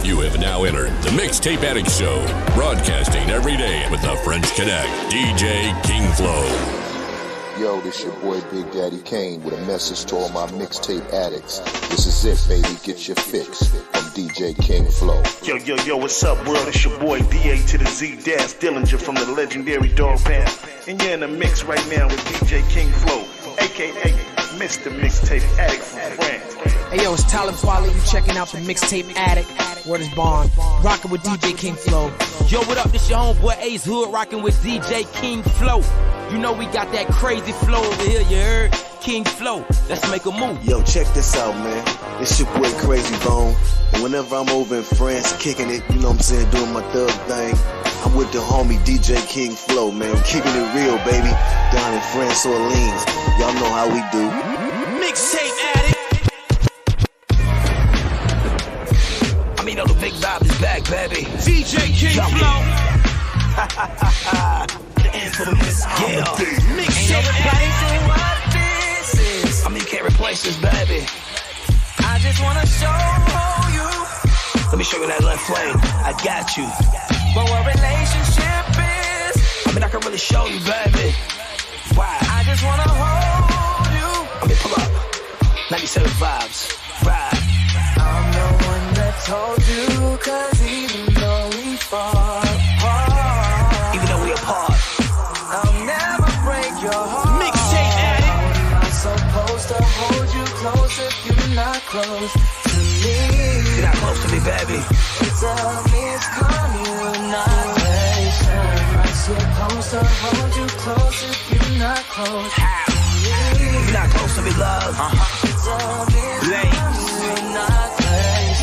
You have now entered the Mixtape Addict Show, broadcasting every day with the French Connect, DJ King Flow. Yo, this your boy Big Daddy Kane with a message to all my Mixtape Addicts. This is it, baby, get your fix from DJ King Flow. Yo, what's up, world? It's your boy D.A. to the Z Dash Dillinger from the legendary Dog Pound. And you're in the mix right now with DJ King Flow, a.k.a. Mr. Mixtape Addict from France. Hey yo, it's Talib Kweli. You checking out the Mixtape Addict. Word is Bond. Rocking with DJ King Flow. Yo, what up? This your homeboy Ace Hood rocking with DJ King Flow. You know we got that crazy flow over here, you heard? King Flow. Let's make a move. Yo, check this out, man. It's your boy Crazy Bone. And whenever I'm over in France kicking it, you know what I'm saying, doing my thug thing, I'm with the homie DJ King Flow, man. I'm keeping it real, baby. Down in France, Orleans. Y'all know how we do. Mixtape Addict. I mean, the big vibe is back, baby. DJ King Flow. The infamous Mixtape Addict. I mean, you can't replace this, baby. I just wanna show you. Let me show you that left flame. I got you. But what relationship is? I mean, I can really show you, baby. Why? I just wanna hold you. I mean, pull up. 97 vibes. Ride. I'm the one that told you, cause even though we fall apart, even though we apart, I'll never break your heart. Mixtape Addict. I'm not supposed to hold you close if you're not close to me. You're not close to me, baby. Tell me it's communication. I'm not supposed to hold you close if you're not close. How? You're not close to me, love. Tell me it's communication.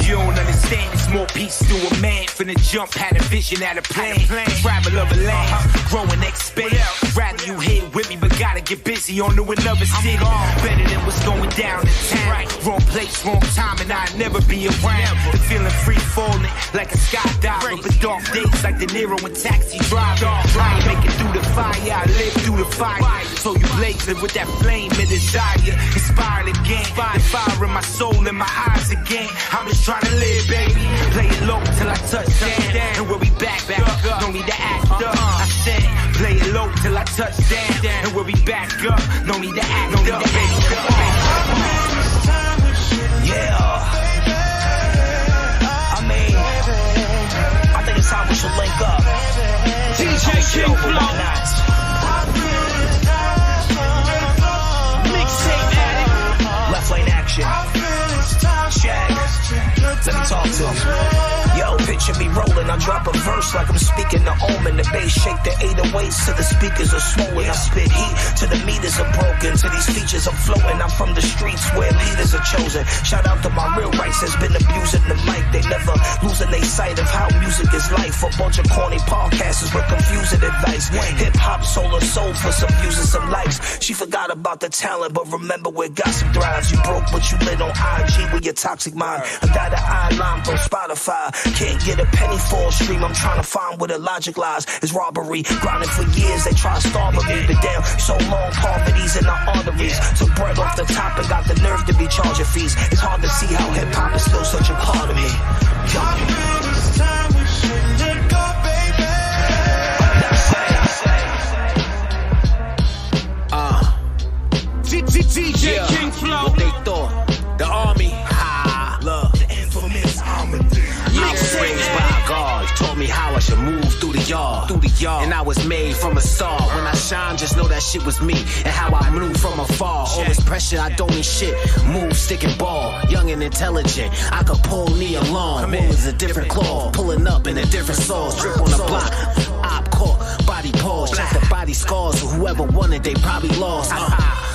You don't understand, it's more peace to a man. Finna jump, had a vision, had a plan. Travel over land, grow and expand. Rather you here with me, but gotta get busy on to another city. Better than what's going down in town. Wrong place, wrong time, and I'd never be around. The feeling free falling like a skydiver. But dark days like De Niro and Taxi Driver. I ain't make it through the fire, I live through the fire. So you blazing with that flame and desire. Inspired again, the fire in my soul and my eyes again. I'm just trying to live, baby. Play it low till I touch down. And we'll be back up. No need to act up. I said, play it low till I touch down. And we'll be back up. No need to act up. Yeah. I mean, I think it's time we should link up. DJ King Flow. Mixtape Addict. Left lane action. Shag. Let me talk to him. Yo, picture me rolling. I drop a verse like I'm speaking to Omen. The bass shake the 808s till the speakers are swollen. I spit heat till the meters are broken. To these features I'm floating. I'm from the streets where leaders are chosen. Shout out to my real rights that's been abusing the mic. They never losing their sight of how music is life. A bunch of corny podcasters with confusing advice. HipHop soul or soul for some views and some likes. She forgot about the talent, but remember where gossip thrives. You broke, but you lit on IG with your toxic mind. I got an eye line from Spotify. Can't get a penny for a stream. I'm trying to find where the logic lies. It's robbery. Grinding for years, they try to starve me. But damn, so long, poverty's in our arteries. Took bread off the top and got the nerve to be charging fees. It's hard to see how hip-hop is still such a part of me. DJ King Flow. What they thought? The army. Love. The infamous army. I was raised by God. Taught me how I should move through the yard. And I was made from a star. When I shine, just know that shit was me. And how I knew from afar. All this pressure, I don't mean shit. Move, stick and ball. Young and intelligent. I could pull me along. Wool is a different claw. Pulling up in a different sauce. Drip on the block. Op caught. Body pause. Check the body scars. So whoever wanted, they probably lost.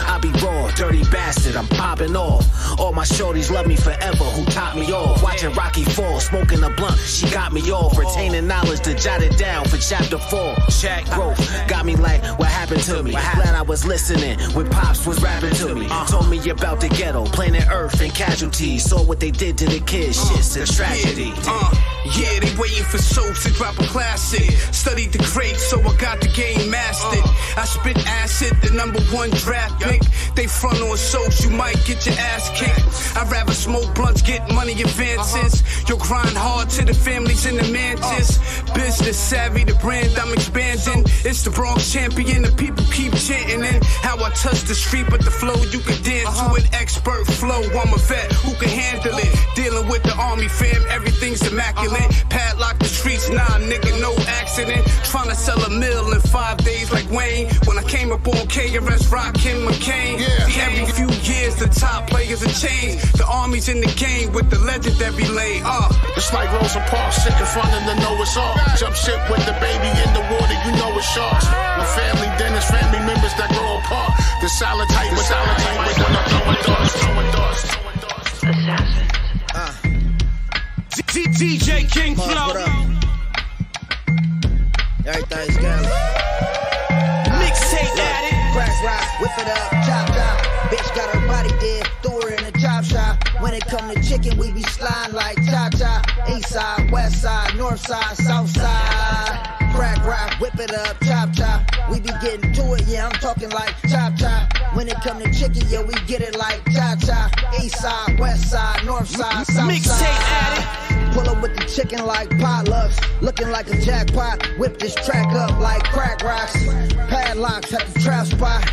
I be raw, dirty bastard, I'm popping off. All my shorties love me forever, who top me off. Watching Rocky fall, smoking a blunt, she got me off. Retaining knowledge to jot it down for chapter 4. Shaq growth, got me like, what happened to me? Glad I was listening when Pops was rapping to me. Told me about the ghetto, planet Earth and casualties. Saw what they did to the kids, shit's a tragedy. Yeah, they waiting for soaps to drop a classic. Studied the crates, so I got the game mastered. I spit acid, the #1 draft pick. They front on soaps, you might get your ass kicked. I'd rather smoke blunts, get money advances. Your grind hard to the families in the mansions. Business savvy, the brand I'm expanding. It's the Bronx champion, the people keep chanting it. How I touch the street, but the flow you can dance to an expert flow. I'm a vet who can handle it. Dealing with the army fam, everything's immaculate. Padlock the streets, nah nigga, no accident. Trying to sell a mill in 5 days like Wayne. When I came up on KRS Rock and McCain. Every few years the top players have changed. The army's in the game with the legendary lane. It's like Rosa Parks, sick in front of the Noah's Ark. Jump ship with the baby in the water, you know it's sharks. My family dinners, family members that grow apart. The solid type with solid type with when I'm throwing darts. DJ King Flow. Everything's good. Mixtape Addict. Crack rock, whip it up, chop chop. Bitch got her body dead, throw her in the chop shop. When it come to chicken, we be sliding like cha-cha. East side, west side, north side, south side. Crack rock, whip it up, chop chop. We be getting to it, yeah, I'm talking like chop chop. When it come to chicken, yeah, we get it like cha-cha. East side, west side, north side, south Mixtape Addict. side. Pull up with the chicken like potlucks. Looking like a jackpot. Whip this track up like crack rocks. Padlocks at the trap spot.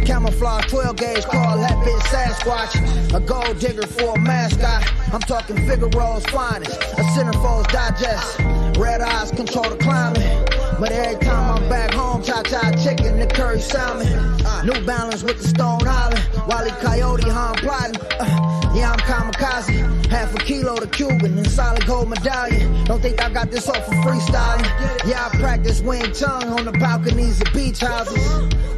Camouflage 12 gauge, call that bitch Sasquatch. A gold digger for a mascot. I'm talking Figaro's finest. A centerfold's digest. Red eyes control the climate. But every time I'm back home, cha-cha chicken, the curry salmon. New Balance with the Stone Island. Wally Coyote, how I'm plotting. Yeah, I'm kamikaze. Half a kilo to Cuban and solid gold medallion. Don't think I got this off for freestyling. Yeah, I practice Wing Chun on the balconies of beach houses.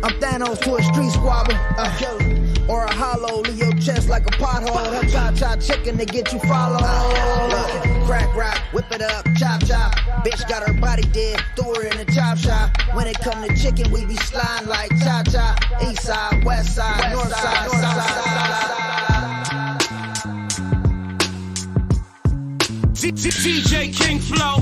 I'm Thanos to a street squabble. Or a hollow, leave your chest like a pothole. That cha-cha chicken to get you followed. Crack rock, whip it up, chop chop. Bitch got her body dead, throw her in the chop shop. When it come to chicken, we be sliding like cha-cha. East side, west side, north side, south side. DJ King Flow.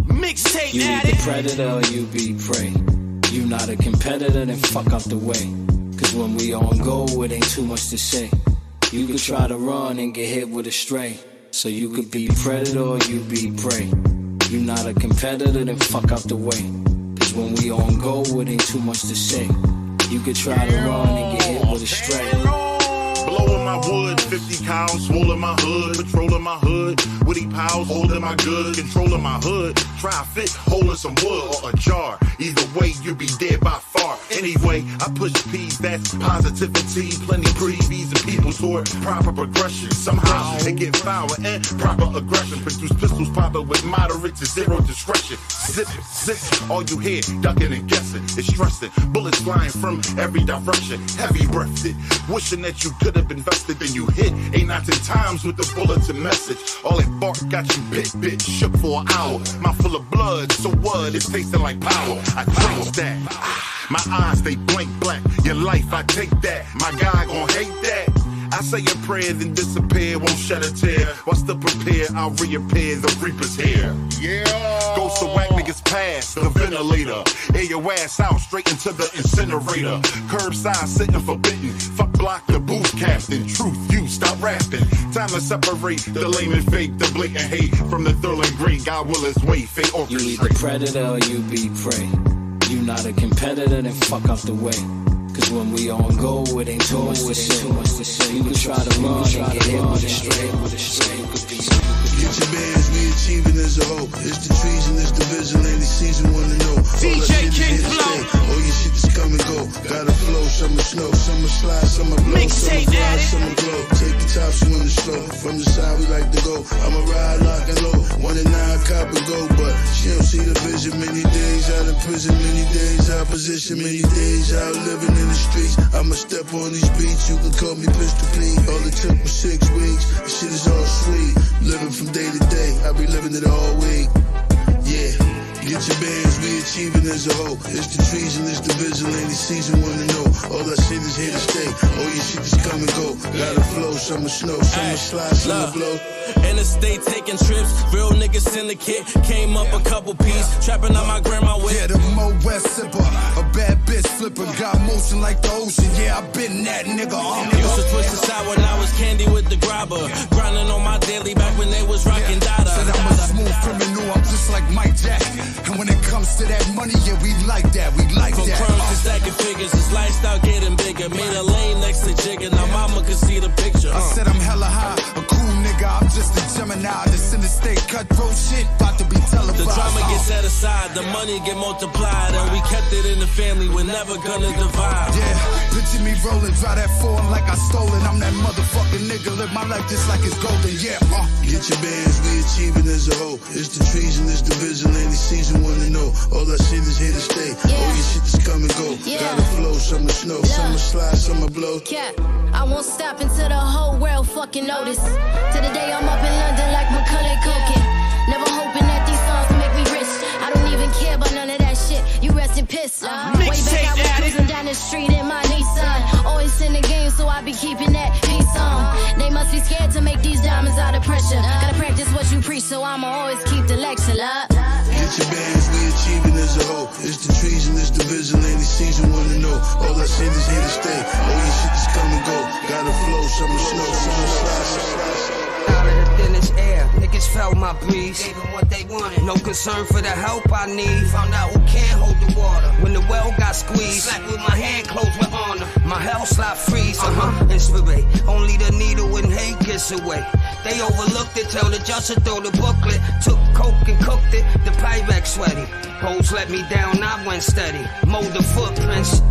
Mixtape You Addict. be the predator or you be prey. You not a competitor, then fuck out the way. Cause when we on go, it ain't too much to say. You could try to run and get hit with a stray. So you could be predator or you be prey. You not a competitor, then fuck out the way. Cause when we on go, it ain't too much to say. You could try to run and get hit with a stray. Blowing my wood, 50 cows, swollen my hood, patrolling my hood, woody pals, holding my goods, controlling my hood, try fit, holding some wood or a jar. Either way, you be dead by far. Anyway, I push P's, that's positivity, plenty previews and people toward proper progression. Somehow it get foul and proper aggression. Produce pistols popping with moderate to zero discretion. Zip, zip, all you hear, ducking and guessing. It's stressing, bullets flying from every direction. Heavy breathed, wishing that you could have invested, then you hit 8-9 times with the bulletin message. All that bark got you bit, shook for an hour. Mouth full of blood, so what? It's tasting like power. I drink that. My eyes, they blink black. Your life, I take that. My guy gon' hate that. I say a prayer, then disappear, won't shed a tear. While still prepared, I'll reappear, the reaper's here. Yeah. Ghost of whack niggas past the ventilator. Air your ass out, straight into the incinerator. Curbside, sitting forbidden. Fuck block the booth captain. Truth, you stop rapping. Time to separate the lame and fake, the blatant hate from the thrilling great. God will his way, fate orchestrate. You either predator or you be prey. You not a competitor, then fuck out the way. Cause when we on go, it ain't too much to say. You can try to run and get hit with a straight. Get your bands, we achieving as a whole. It's the treason, it's the vigilante season, wanna know. DJ King Flow. All your shit just come and go. Gotta flow, summer snow, summer slide, summer blow. Mixtape Summer fly, Addict. summer glow. Take the tops, you wanna slow. From the side, we like to go. I'ma ride, lock and low. 1 and 9, cop and go. But she don't see the vision. Many days out of prison, many days opposition, many days out living in the streets. I'ma step on these beats, you can call me Pistol Pete. All it took was 6 weeks. This shit is all sweet. Living from day to day, I be living it all week. Yeah, get your bands, we achieving as a whole. It's the treason, it's the vigilante season, wanna know. All that shit is here to stay. All your shit just come and go. Gotta flow, summer snow, summer slide, summer blow. Interstate taking trips, real niggas syndicate. Came up a couple piece, trapping on my grandma with. Yeah, the Mo West sipper, a bad bitch flipper. Got motion like the ocean, yeah, I been that nigga. Used to twist the out when I was candy with the grabber. Grinding on my daily back when they was rocking data. Said I'm a smooth criminal, I'm just like Mike Jack. And when it comes to that money, yeah, we like that, we like From that. From crumbs to stacking figures, this lifestyle getting bigger. Made a lane next to Jigga, now mama can see the picture. I said I'm hella high, a cool nigga, I'm just a Gemini. This in the state cutthroat shit, about to be televised. The drama gets set aside, the money get multiplied, and we kept it in the family, we're never gonna divide. Yeah, picture me rolling, drive that foreign like I stole it. I'm that motherfucking nigga, live my life just like it's golden, yeah. Get your bands, we achieving as a whole. It's the treason, it's the vigilante season, wanna know. All that shit is here to stay. All your shit is come and go. Gotta flow, summer snow, summer slide, summer blow. Yeah, I won't stop until the whole world fucking notice. To the day I'm up in London like Macaulay Culkin. Never hoping that these songs make me rich. I don't even care about none of that shit. You rest in piss. Way back I was cruising down the street in my Nissan. Always in the game, so I be keeping that peace on. They must be scared to make these diamonds out of pressure. Gotta practice what you preach, so I'ma always keep the lecture up. Get your bands, we achieving as a whole. It's the treason, it's the vigilante season, wanna know. All that shit is here to stay. All your shit is come and go. Gotta flow, summer snow, summer slide. Out of the thinnest air, niggas felt my breeze. Gave them what they wanted. No concern for the help I need. Found out who can't hold the water. When the well got squeezed, slapped with my hand closed with honor. My hell slot freeze, inspirate. Only the needle and hate gets away. They overlooked it, tell the judge to throw the booklet. Took coke and cooked it, the Pyrex sweaty. Hoes let me down, I went steady. Mowed the footprints,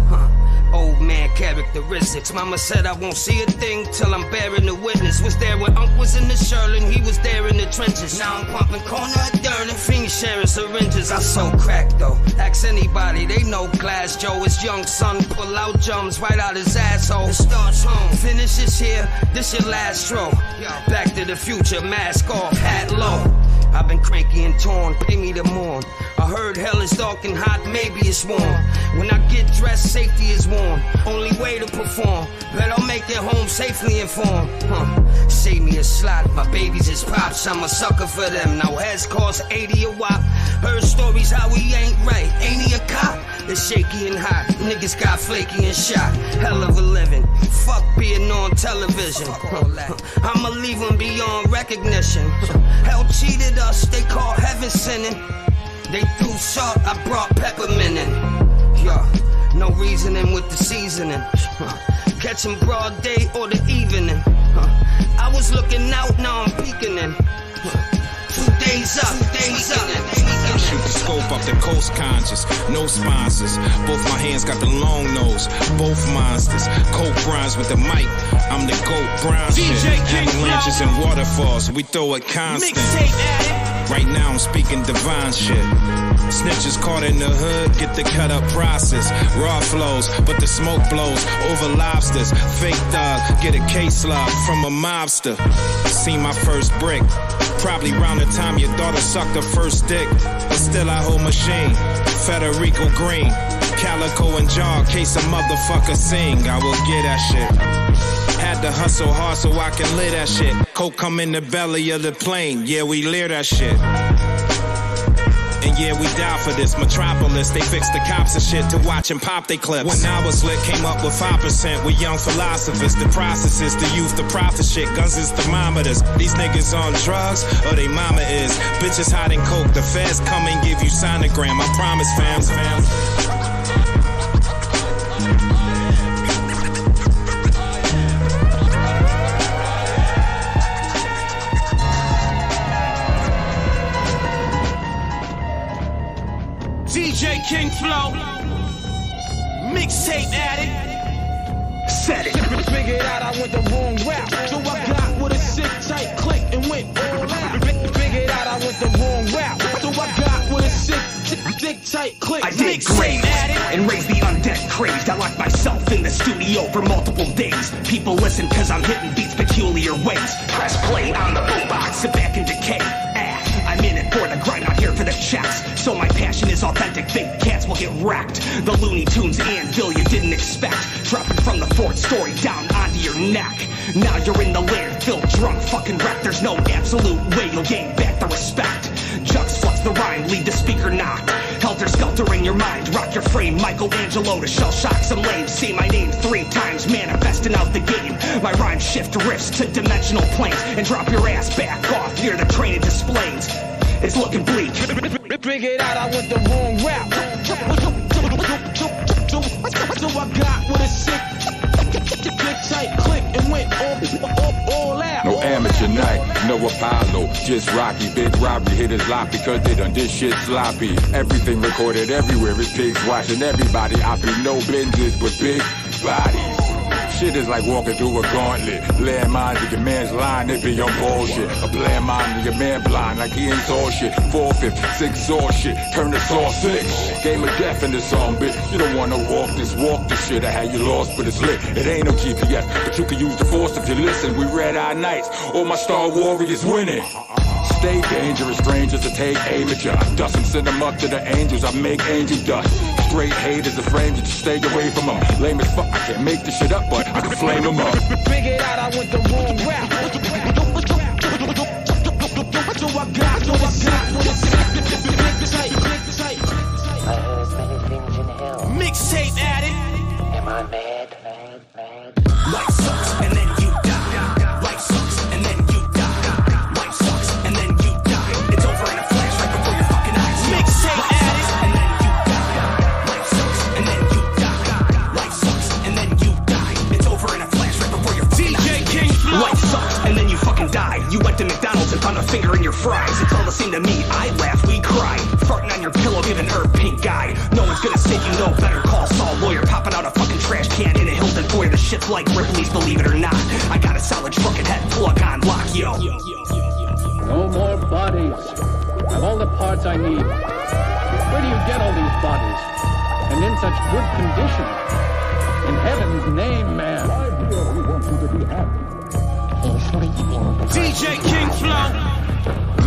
Old man characteristics. Mama said I won't see a thing till I'm bearing the witness. Was there when Unc was in the Sherlin, he was there in the trenches. Now I'm pumping corner of dirt and fiends sharing syringes. I so crack though. Ask anybody, they know Glass Joe. His young son pull out jumps right out his asshole. It starts home, finish this here, this your last straw. Back to the future, mask off, hat low. I've been cranky and torn, pay me to mourn. I heard hell is dark and hot, maybe it's warm. When I get dressed, safety is warm. Only way to perform, but I'll make it home safely informed. Save me a slot, my babies is pops. I'm a sucker for them, now heads cost 80 a wop. Heard stories how he ain't right, ain't he a cop? It's shaky and hot, niggas got flaky and shot. Hell of a living, fuck being on television. I'ma leave them beyond recognition. Hell cheated us, they call heaven sinning. They threw salt, I brought peppermint in. Yeah, no reasoning with the seasoning. Catch them broad day or the evening. I was looking out, now I'm peeking in. 2 days up, 2 days up. Shoot the scope up the coast conscious, no sponsors. Both my hands got the long nose, both monsters. Coke grinds with the mic, I'm the GOAT brown shit. Avalanches and waterfalls, we throw it constant. Right now I'm speaking divine shit. Snitches caught in the hood, get the cut up process. Raw flows, but the smoke blows over lobsters. Fake dog, get a case log from a mobster. See my first brick, probably round the time your daughter sucked her first dick. But still I hold machine, Federico Green. Calico and jaw, case a motherfucker sing. I will get that shit. Had to hustle hard so I can live that shit. Coke come in the belly of the plane, yeah, we lear that shit. And yeah, we die for this metropolis. They fix the cops and shit to watch and pop they clips. When I was lit, came up with 5%. We young philosophers. The process is the youth, the profit shit. Guns is thermometers. These niggas on drugs, or they mama is. Bitches hiding coke. The feds come and give you sonogram. I promise, fam. DJ King Flow, Mixtape Addict, set it. Figured out I went the wrong route, so I got with a sick tight click and went all out. Figured out I went the wrong route, so I got with a sick tight click. I dig graves and raise the undead crazed. I lock myself in the studio for multiple days. People listen cause I'm hitting beats peculiar ways. Press play on the boombox, sit back and decay. I'm in it for the grind, not here for the checks. So my passion is authentic, big cats will get wrecked. The Looney Tunes anvil you didn't expect, dropping from the 4th story down onto your neck. Now you're in the landfill, drunk, fucking wrecked. There's no absolute way you'll gain back the respect. Jugs flux the rhyme, leave the speaker knocked. Hell helter-skelter in your mind. Rock your frame, Michelangelo to shell shock some lames. Say my name 3 times, manifesting out the game. My rhyme shift riffs to dimensional planes and drop your ass back off near the train it displays. It's looking bleak. Figured out I went the wrong route. So I got with a sick, tight click and went all out. No amateur night, no Apollo, just Rocky. Big robbery hitters lock because they done this shit sloppy. Everything recorded everywhere, it's pigs watching everybody. I be no business but big bodies. Shit is like walking through a gauntlet. Laying mines to your man's line, it be on bullshit. A playing mind to your man blind like he ain't saw shit. 4/5, 6 saw shit, turn the saw 6. Game of death in this song, bitch. You don't wanna walk this shit. I had you lost, but it's lit. It ain't no GPS, but you can use the force if you listen. We red eye nights, all my star warriors winning. Stay dangerous, strangers to take aim at ya. Dust and send them up to the angels, I make angel dust. Straight haters, the frames, just stay away from them. Lame as fuck, I can't make this shit up, but I can flame them up. Figured out I went the wrong route. So I got with a sick, I heard many things in hell. Mixtape Addict. Am I mad? Life sucks and then you die. Life sucks and then you die. Life sucks and then you die. It's over in a flash right before your fucking eyes. Mixtape Addict. And then you die. Life sucks and then you die. Life sucks and then you die. It's over in a flash right before your fucking eyes. DJ King Flow. Life sucks and then you fucking die. You went to McDonald's and found a finger in your fries. It's all the same to me. I laugh, we cry. Farting on your pillow, giving her a pink eye. No one's gonna say you know better. Call Saul Lawyer, popping out a fucking trash can in a Hilton Foyer. The shit's like Ripley's, believe it or not. I got a solid fucking head plug on lock, yo. No more bodies. I've all the parts I need. Where do you get all these bodies? And in such good condition? In heaven's name, man. Right here, we want you to be happy. DJ King Flow.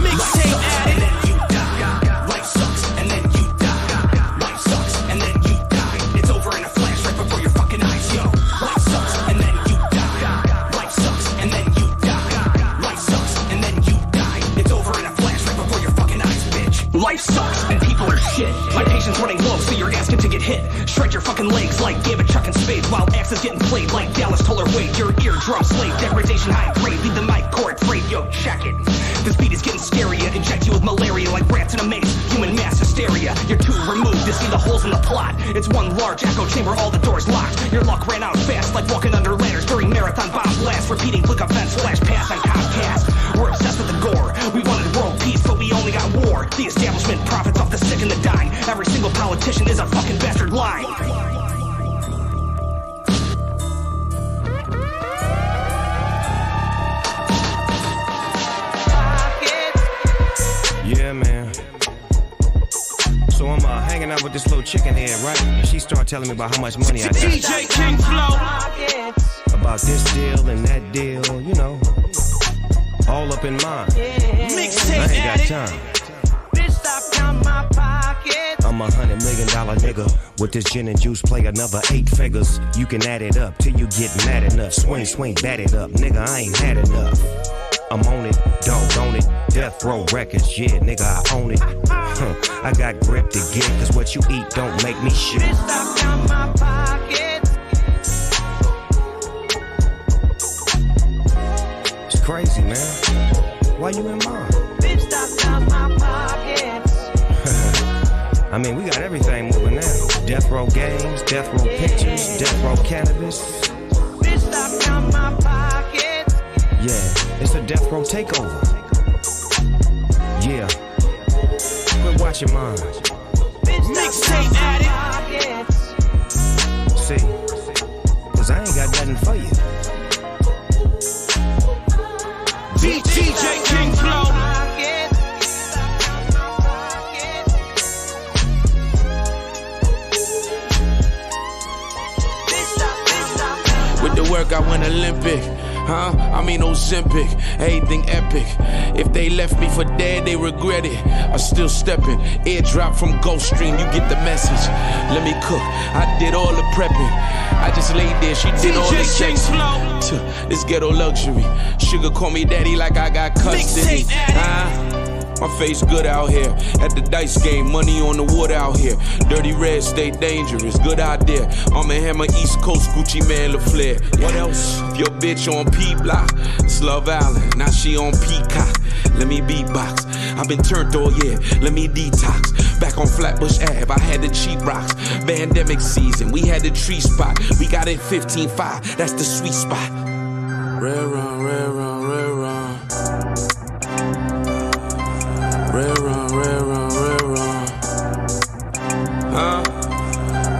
Mixtape Addict. You die. Life sucks and then you die. Life sucks and then you die. It's over in a flash right before your fucking eyes, yo. Life sucks and then you die. Life sucks and then you die. Life sucks and then you die. It's over in a flash right before your fucking eyes, bitch. Life sucks and people are shit. My patience running low, so you're asking to get hit. Shred your fucking legs like David Chuck and Spades while axes getting played like Dallas Toller Wade. Your eardrum slave, degradation high grade. Leave the mic cord frayed, yo, check it. This beat is getting scarier. Inject you with malaria like rats in a maze. Human mass hysteria. You're too removed to see the holes in the plot. It's one large echo chamber, all the doors locked. Your luck ran out fast like walking under ladders during marathon bomb blast. Repeating flick events, flash pass on Comcast. We're obsessed with the gore. We wanted world peace, but we only got war. The establishment profits off the sick and the dying. Every single politician is a fucking bastard lying. Yeah, man. So I'm hanging out with this little chicken head, right? And she started telling me about how much money I got. DJ King Flow. About this deal and that deal, you know. All up in mine. Mixtape I ain't got Addict. time. Bitch, stop counting my pockets. I'm $100 million nigga. With this gin and juice, play another 8 figures. You can add it up till you get mad enough. Swing, swing, bat it up. Nigga, I ain't had enough. I'm on it, don't own it. Death Row Records, yeah, nigga, I own it. I got grip to get, cause what you eat don't make me shit. Bitch, stop counting my pockets. It's crazy, man. Why you in mine? Bitch, stop counting my pockets. I mean, we got everything moving now. Death Row Games, Death Row Pictures, Death Row Cannabis. Bitch, stop counting my pockets. Yeah, it's a Death Row takeover. Yeah, quit watching mine. Mixtape Addict. See, cause I ain't got nothing for you. DJ King Flow. With the work I went Olympic. Huh? I mean Ozempic, everything epic. If they left me for dead, they regret it. I still stepping, airdrop from Gulfstream, you get the message. Let me cook, I did all the prepping. I just laid there, she did all the checking. This ghetto luxury, sugar call me daddy like I got custody. My face good out here. At the dice game, money on the wood out here. Dirty red, stay dangerous. Good idea. I'm a hammer, East Coast, Gucci Man, LaFleur. What else? If your bitch on P Block, it's Love Island. Now she on Peacock. Let me beatbox. I've been turned all year. Let me detox. Back on Flatbush Ave, I had the cheap rocks. Pandemic season, we had the tree spot. We got it 15.5. That's the sweet spot. Red run, red run, red run. Red run, red run, red run. Huh?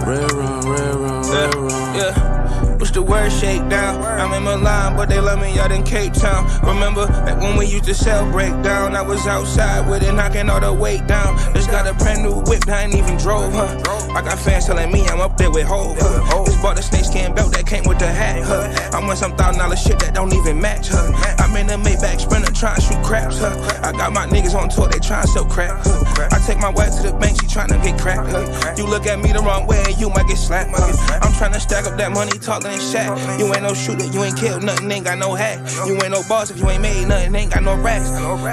Red run, red run, red run. Yeah. Push the word shakedown. I'm in Milan, but they love me out in Cape Town. Remember that when we used to sell breakdown, I was outside with it, knocking all the weight down. Just got a brand new whip, I ain't even drove, huh? I got fans telling me I'm up there with Hov, huh? Just bought a snakeskin belt that came with the hat, huh? I'm on some $1,000 shit that don't even match, huh? I'm in a Maybach Sprinter trying to shoot craps, huh? I got my niggas on tour, they trying to sell crack, huh? I take my wife to the bank, she trying to get cracked, huh? You look at me the wrong way and you might get slapped, huh? I'm trying to stack up that money, taller than Shaq. You ain't no shooter, you ain't killed nothing, ain't got no hat. You ain't no boss if you ain't made nothing, ain't got no racks.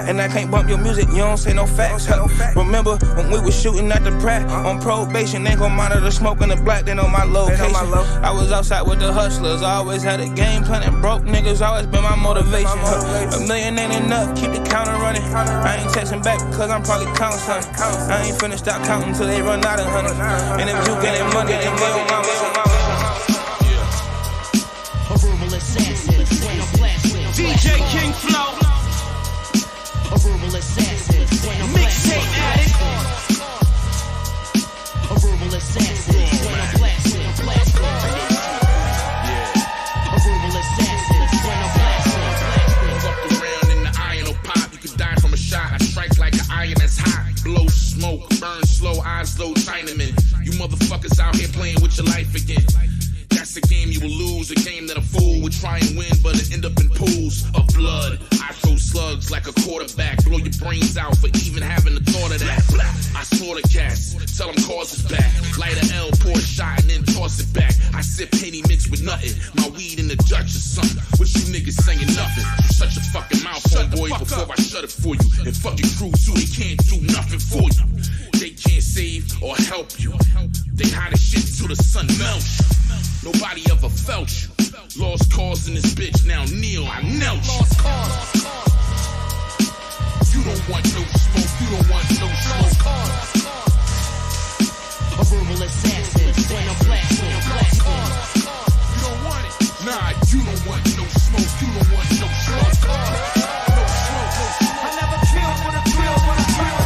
And I can't bump your music, you don't say no facts, huh? Remember when we was shooting at the Pratt on probation, ain't gon' monitor smoke in the black, they know my location. I was outside with the hustlers, I always had a game plan and broke niggas always been my motivation, huh? $1 million ain't enough, keep the counter running. I ain't texting back because I'm probably counting something. I ain't finna stop counting till they run out of honey. And if you getting money, then they on my DJ King Flow, a verbal assassin, Mixtape Addict, a verbal assassin, when I'm blasting, a verbal assassin, when I'm blasting. Fuck around in the iron or pop, you could die from a shot. I strike like an iron that's hot, blow smoke, burn slow, eyes low, Chinaman. You motherfuckers out here playing with your life again. That's a game you will lose, a game that a fool would try and win, but it end up in pools of blood. I throw slugs like a quarterback, blow your brains out for even having the thought of that. I slaughter cats, tell them cause is back. Light a L, pour a shot, and then toss it back. I sip Henny mixed with nothing, my weed in the Dutch or something. What you niggas saying nothing? You shut your fucking mouth, homeboy, before I shut it for you. And fuck your crew too, they can't do nothing for you. They can't save or help you. They hide the shit till the sun melts you. Nobody ever felt you. Lost cause in this bitch, now kneel, I knelt you. You don't want no smoke, you don't want no smoke. A verbal assassin, when I'm blasting, You don't want it. Nah, you don't want no smoke, you don't want no smoke. No smoke, no smoke. I never kill with a thrill, with a thrill.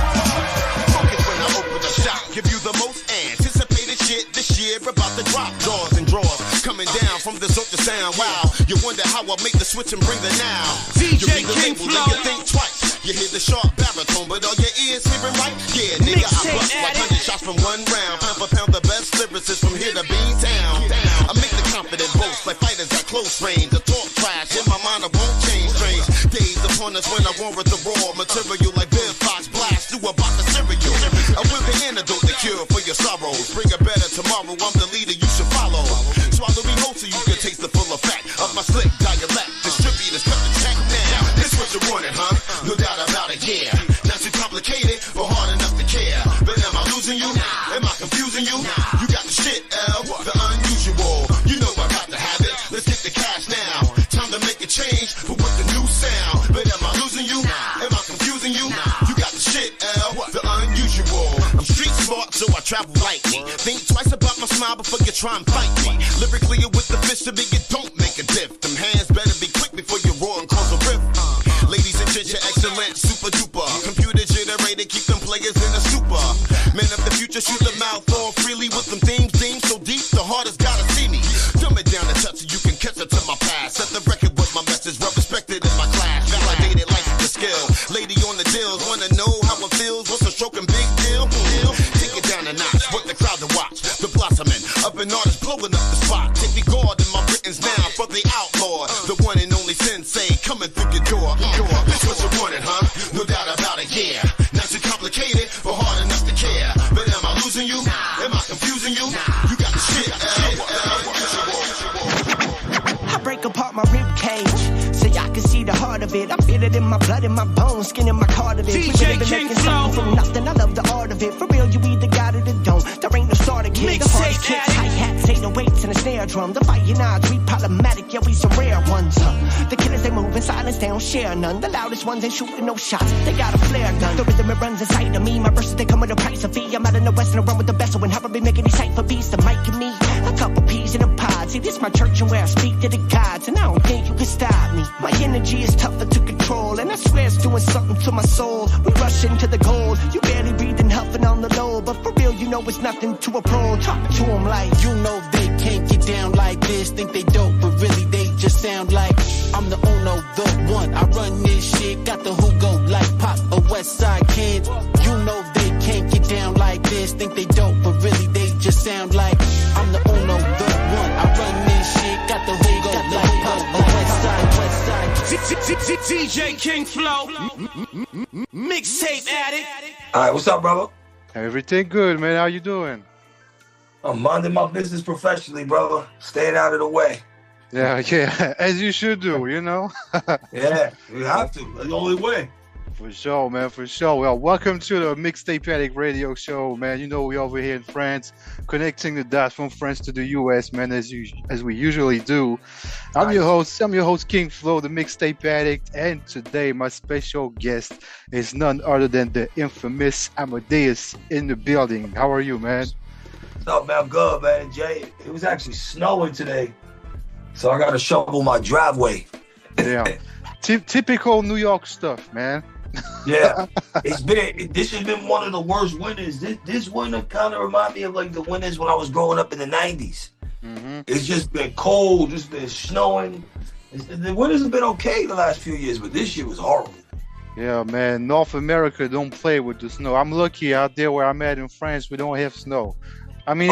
Focus when I open the shop, give you the most anticipated shit this year about to drop. Jaws and drawers coming down from the soap to sound. Wow, you wonder how I make the switch and bring the now. DJ King Flow. You think twice. You hear the sharp baritone, but are your ears hearing right? Yeah, nigga, I bust like 100 shots from one round. Pound for pound, the best lyricists from here to Beantown. I make the confident boast like fighters at close range. The talk trash in my mind, I won't change. Strange days upon us when I warrant the raw material like Bill Fox blast through a box of cereal. I will the antidote, the cure for your sorrows. Bring a better tomorrow, I'm the leader you should follow. Swallow me whole so you can taste the full effect of my slick dialect. Distributors cut the check now. This what you wanted, huh? No doubt about it, yeah. Not too complicated, but hard enough to care. But am I losing you? Am I confusing you? You got the shit, L, the unusual. You know I got to have it. Let's get the cash now. Time to make a change, but with the new sound. But am I losing you? Am I confusing you? You got the shit, L, the unusual. I'm street smart, so I travel lightly. Think twice about my smile before you try and fight me. Lyrically with the fist to me, it don't make a diff. Them hands better be quick before you roar and cause a riff. Ladies and gents, you're excellent, super duper. Computer generated, keep them players in a stupor. Men of the future, shoot the mouth all freely with them themes so deep, the hardest gotta see me. Dumb it down and touch it, you can catch it to my past. Set the record with my message, well respected in my class. Validated like the skill. Lady on the deals, wanna know how it feels. What's a stroking big deal? Take it down a notch, want the crowd to watch. The blossoming, up and artists blowing up the spot. Take me guard in my writtens now for the outlaw. The one and only sensei coming through your door. That's what you wanted, huh? No doubt about it, yeah. Not too complicated, but hard enough to care. But am I losing you? Am I confusing you? You got the shit, I break apart my rib cage. so y'all can see the heart of it. I feel it in my blood, in my bones, skin in my cartilage. We really been making something from nothing. I love the art of it. For real, you either got it or don't. There ain't no starter kid. The hardest kicks, hi-hats, 808s, and a snare drum. The fighting odds, we problematic, yeah, we some rare ones. The killers, they move in silence, they don't share none. The loudest ones ain't shooting no shots, they got a flare gun. The rhythm, it runs inside of me. My verses, they come with a price of fee. I'm out in the west and I run with the best, so when I be making these cypher beats, the mic and me, a couple peas in a pod. See, this my church and where I speak to the gods, and I don't think you can stop me. My energy is tougher to control, and I swear it's doing something to my soul. We rush into the gold, you barely breathing, huffing on the low, but for real, you know it's nothing to a pro. Talk to them like, you know they can't get down like this. Think they dope, but really they just sound like I'm the uno, the one. I run this shit, got the who go like Pop, a West Side kid. You know they can't get down like this. Think they dope, but really they just sound like I'm the uno, the one. I run this shit, got the who go like Pop, a West Side. DJ King Flow, Mixtape Addict. Alright, what's up, brother? Everything good, man. How you doing? I'm minding my business professionally, brother. Staying out of the way. Yeah, as you should do, you know? Yeah, you have to. That's the only way. For sure, man, for sure. Well, welcome to the Mixtape Addict radio show, man. You know, we over here in France, connecting the dots from France to the US, man, as we usually do. I'm your host, King Flow, the Mixtape Addict, and today my special guest is none other than the infamous Amadeus in the building. How are you, man? What's up, man? I'm good, man. Jay, it was actually snowing today, so I got to shovel my driveway. Yeah, typical New York stuff, man. Yeah, this has been one of the worst winters. This winter kind of remind me of like the winters when I was growing up in the 90s. Mm-hmm. It's just been cold, just been snowing. The winters have been okay the last few years, but this year was horrible. Yeah, man, North America don't play with the snow. I'm lucky out there where I'm at in France, we don't have snow. I mean,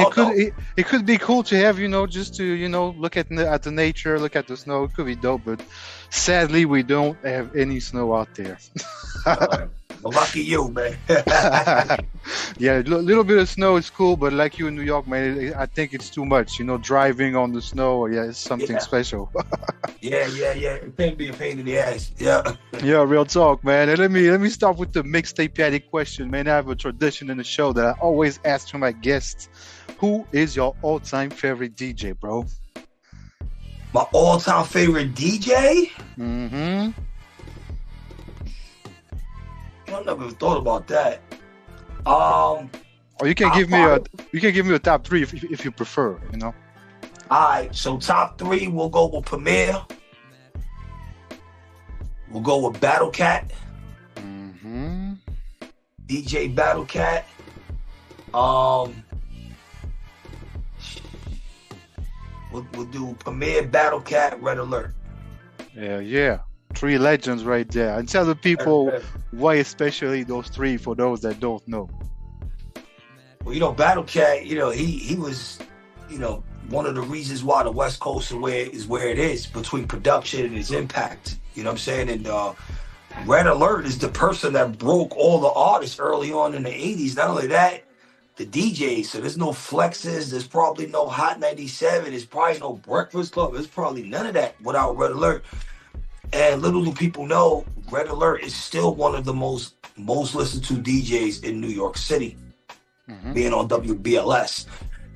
it could be cool to have, you know, just to, you know, look at the nature, look at the snow. It could be dope, but sadly, we don't have any snow out there. Lucky you, man. Yeah, a little bit of snow is cool, but like you in New York, man, I think it's too much. You know, driving on the snow, it's something special. Yeah. It can be a pain in the ass. Yeah. Yeah, real talk, man. And let me start with the Mixtape Addict question, man. I have a tradition in the show that I always ask to my guests: who is your all-time favorite DJ, bro? My all-time favorite DJ? Mm-hmm. I never thought about that. Or you can give me a top three if you prefer, you know. Alright, so top three, we'll go with Premier. We'll go with Battle Cat. Mm-hmm. DJ Battle Cat. We'll do Premier, Battle Cat, Red Alert. Yeah. Three legends right there. And tell the people why especially those three for those that don't know. Well, you know, Battle Cat, you know, he was, you know, one of the reasons why the West Coast is where it is between production and its impact. You know what I'm saying? And Red Alert is the person that broke all the artists early on in the 80s. Not only that, the DJs. So there's no Flexes. There's probably no Hot 97. There's probably no Breakfast Club. There's probably none of that without Red Alert. And little do people know, Red Alert is still one of the most listened to DJs in New York City, being on WBLS.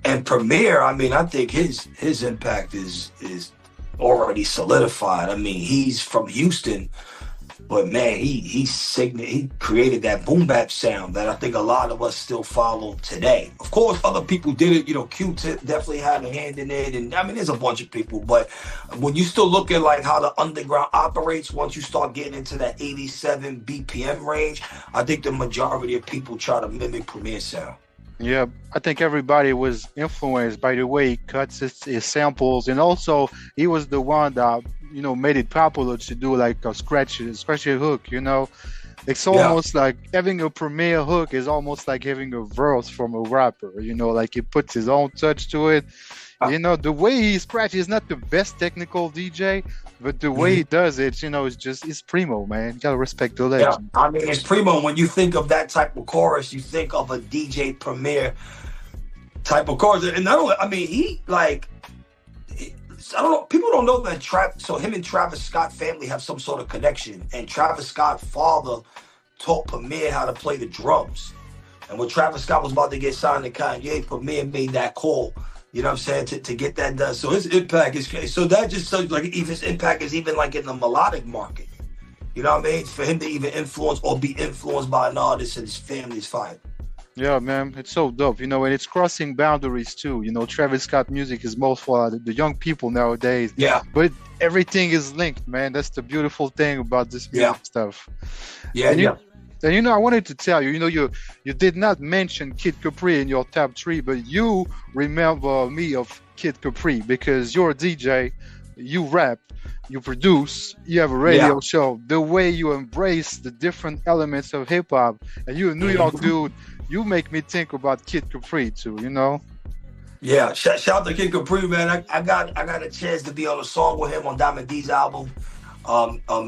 And Premier, I mean, I think his impact is already solidified. I mean, he's from Houston, but man, he created that boom bap sound that I think a lot of us still follow today. Of course, other people did it. You know, Q-Tip definitely had a hand in it, and I mean, there's a bunch of people. But when you still look at like how the underground operates, once you start getting into that 87 BPM range, I think the majority of people try to mimic Premier sound. Yeah, I think everybody was influenced by the way he cuts his samples, and also he was the one that, you know, made it popular to do like a scratch hook, you know. It's almost like having a Premier hook is almost like having a verse from a rapper, you know, like he puts his own touch to it. You know, the way he scratches is not the best technical DJ, but the way he does it, you know, it's primo, man. You gotta respect the legend. Yeah, I mean, it's primo. When you think of that type of chorus, you think of a DJ Premier type of chorus. And not only, I mean, he like, I don't know. People don't know that so him and Travis Scott family have some sort of connection. And Travis Scott's father taught Premier how to play the drums. And when Travis Scott was about to get signed to Kanye, Premier made that call. You know what I'm saying? To get that done. So his impact is crazy. So that just shows like if his impact is even like in the melodic market. You know what I mean? For him to even influence or be influenced by an artist and his family is fine. Yeah, man, it's so dope, you know, and it's crossing boundaries too. You know, Travis Scott music is most for the young people nowadays. Yeah. But everything is linked, man. That's the beautiful thing about this music stuff. Yeah, And you know, I wanted to tell you, you know, you did not mention Kid Capri in your top 3, but you remember me of Kid Capri because you're a DJ, you rap, you produce, you have a radio show. The way you embrace the different elements of hip hop, and you're a New York dude, you make me think about Kid Capri too, you know? Yeah, shout out to Kid Capri, man. I got a chance to be on a song with him on Diamond D's album.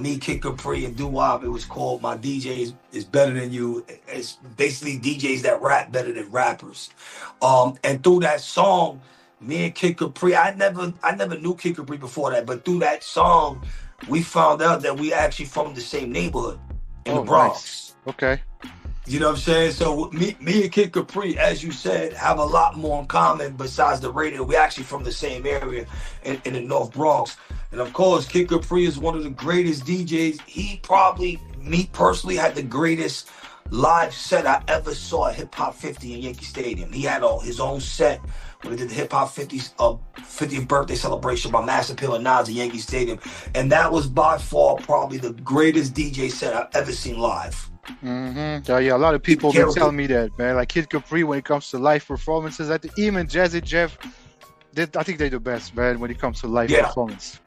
Me, Kid Capri, and Doo-Wop. It was called My DJ is Better Than You. It's basically DJs that rap better than rappers. And through that song, me and Kid Capri, I never knew Kid Capri before that, but through that song, we found out that we actually from the same neighborhood in the Bronx. Nice. Okay. You know what I'm saying? So me and Kid Capri, as you said, have a lot more in common besides the radio. We're actually from the same area in the North Bronx. And of course, Kid Capri is one of the greatest DJs. He probably, me personally, had the greatest live set I ever saw at HipHop 50 in Yankee Stadium. He had his own set when he did the HipHop 50th birthday celebration by Mass Appeal and Nas at Yankee Stadium. And that was by far probably the greatest DJ set I've ever seen live. Mm-hmm. Yeah, a lot of people been telling me that, man. Like Kid Capri, when it comes to live performances, I think even Jazzy Jeff, I think they're the best, man, when it comes to live performance.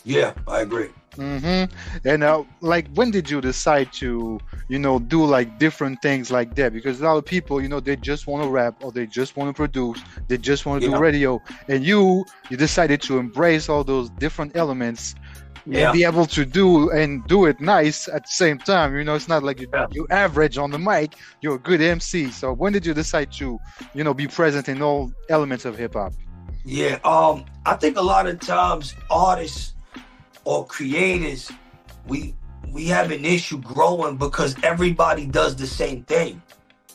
Yeah, I agree. Mm-hmm. And like, when did you decide to, you know, do like different things like that? Because a lot of people, you know, they just want to rap or they just want to produce, they just want to do radio, and you decided to embrace all those different elements. And be able to do it nice at the same time. You know, it's not like you average on the mic. You're a good MC. So when did you decide to, you know, be present in all elements of hip hop? Yeah, I think a lot of times artists or creators, we have an issue growing because everybody does the same thing.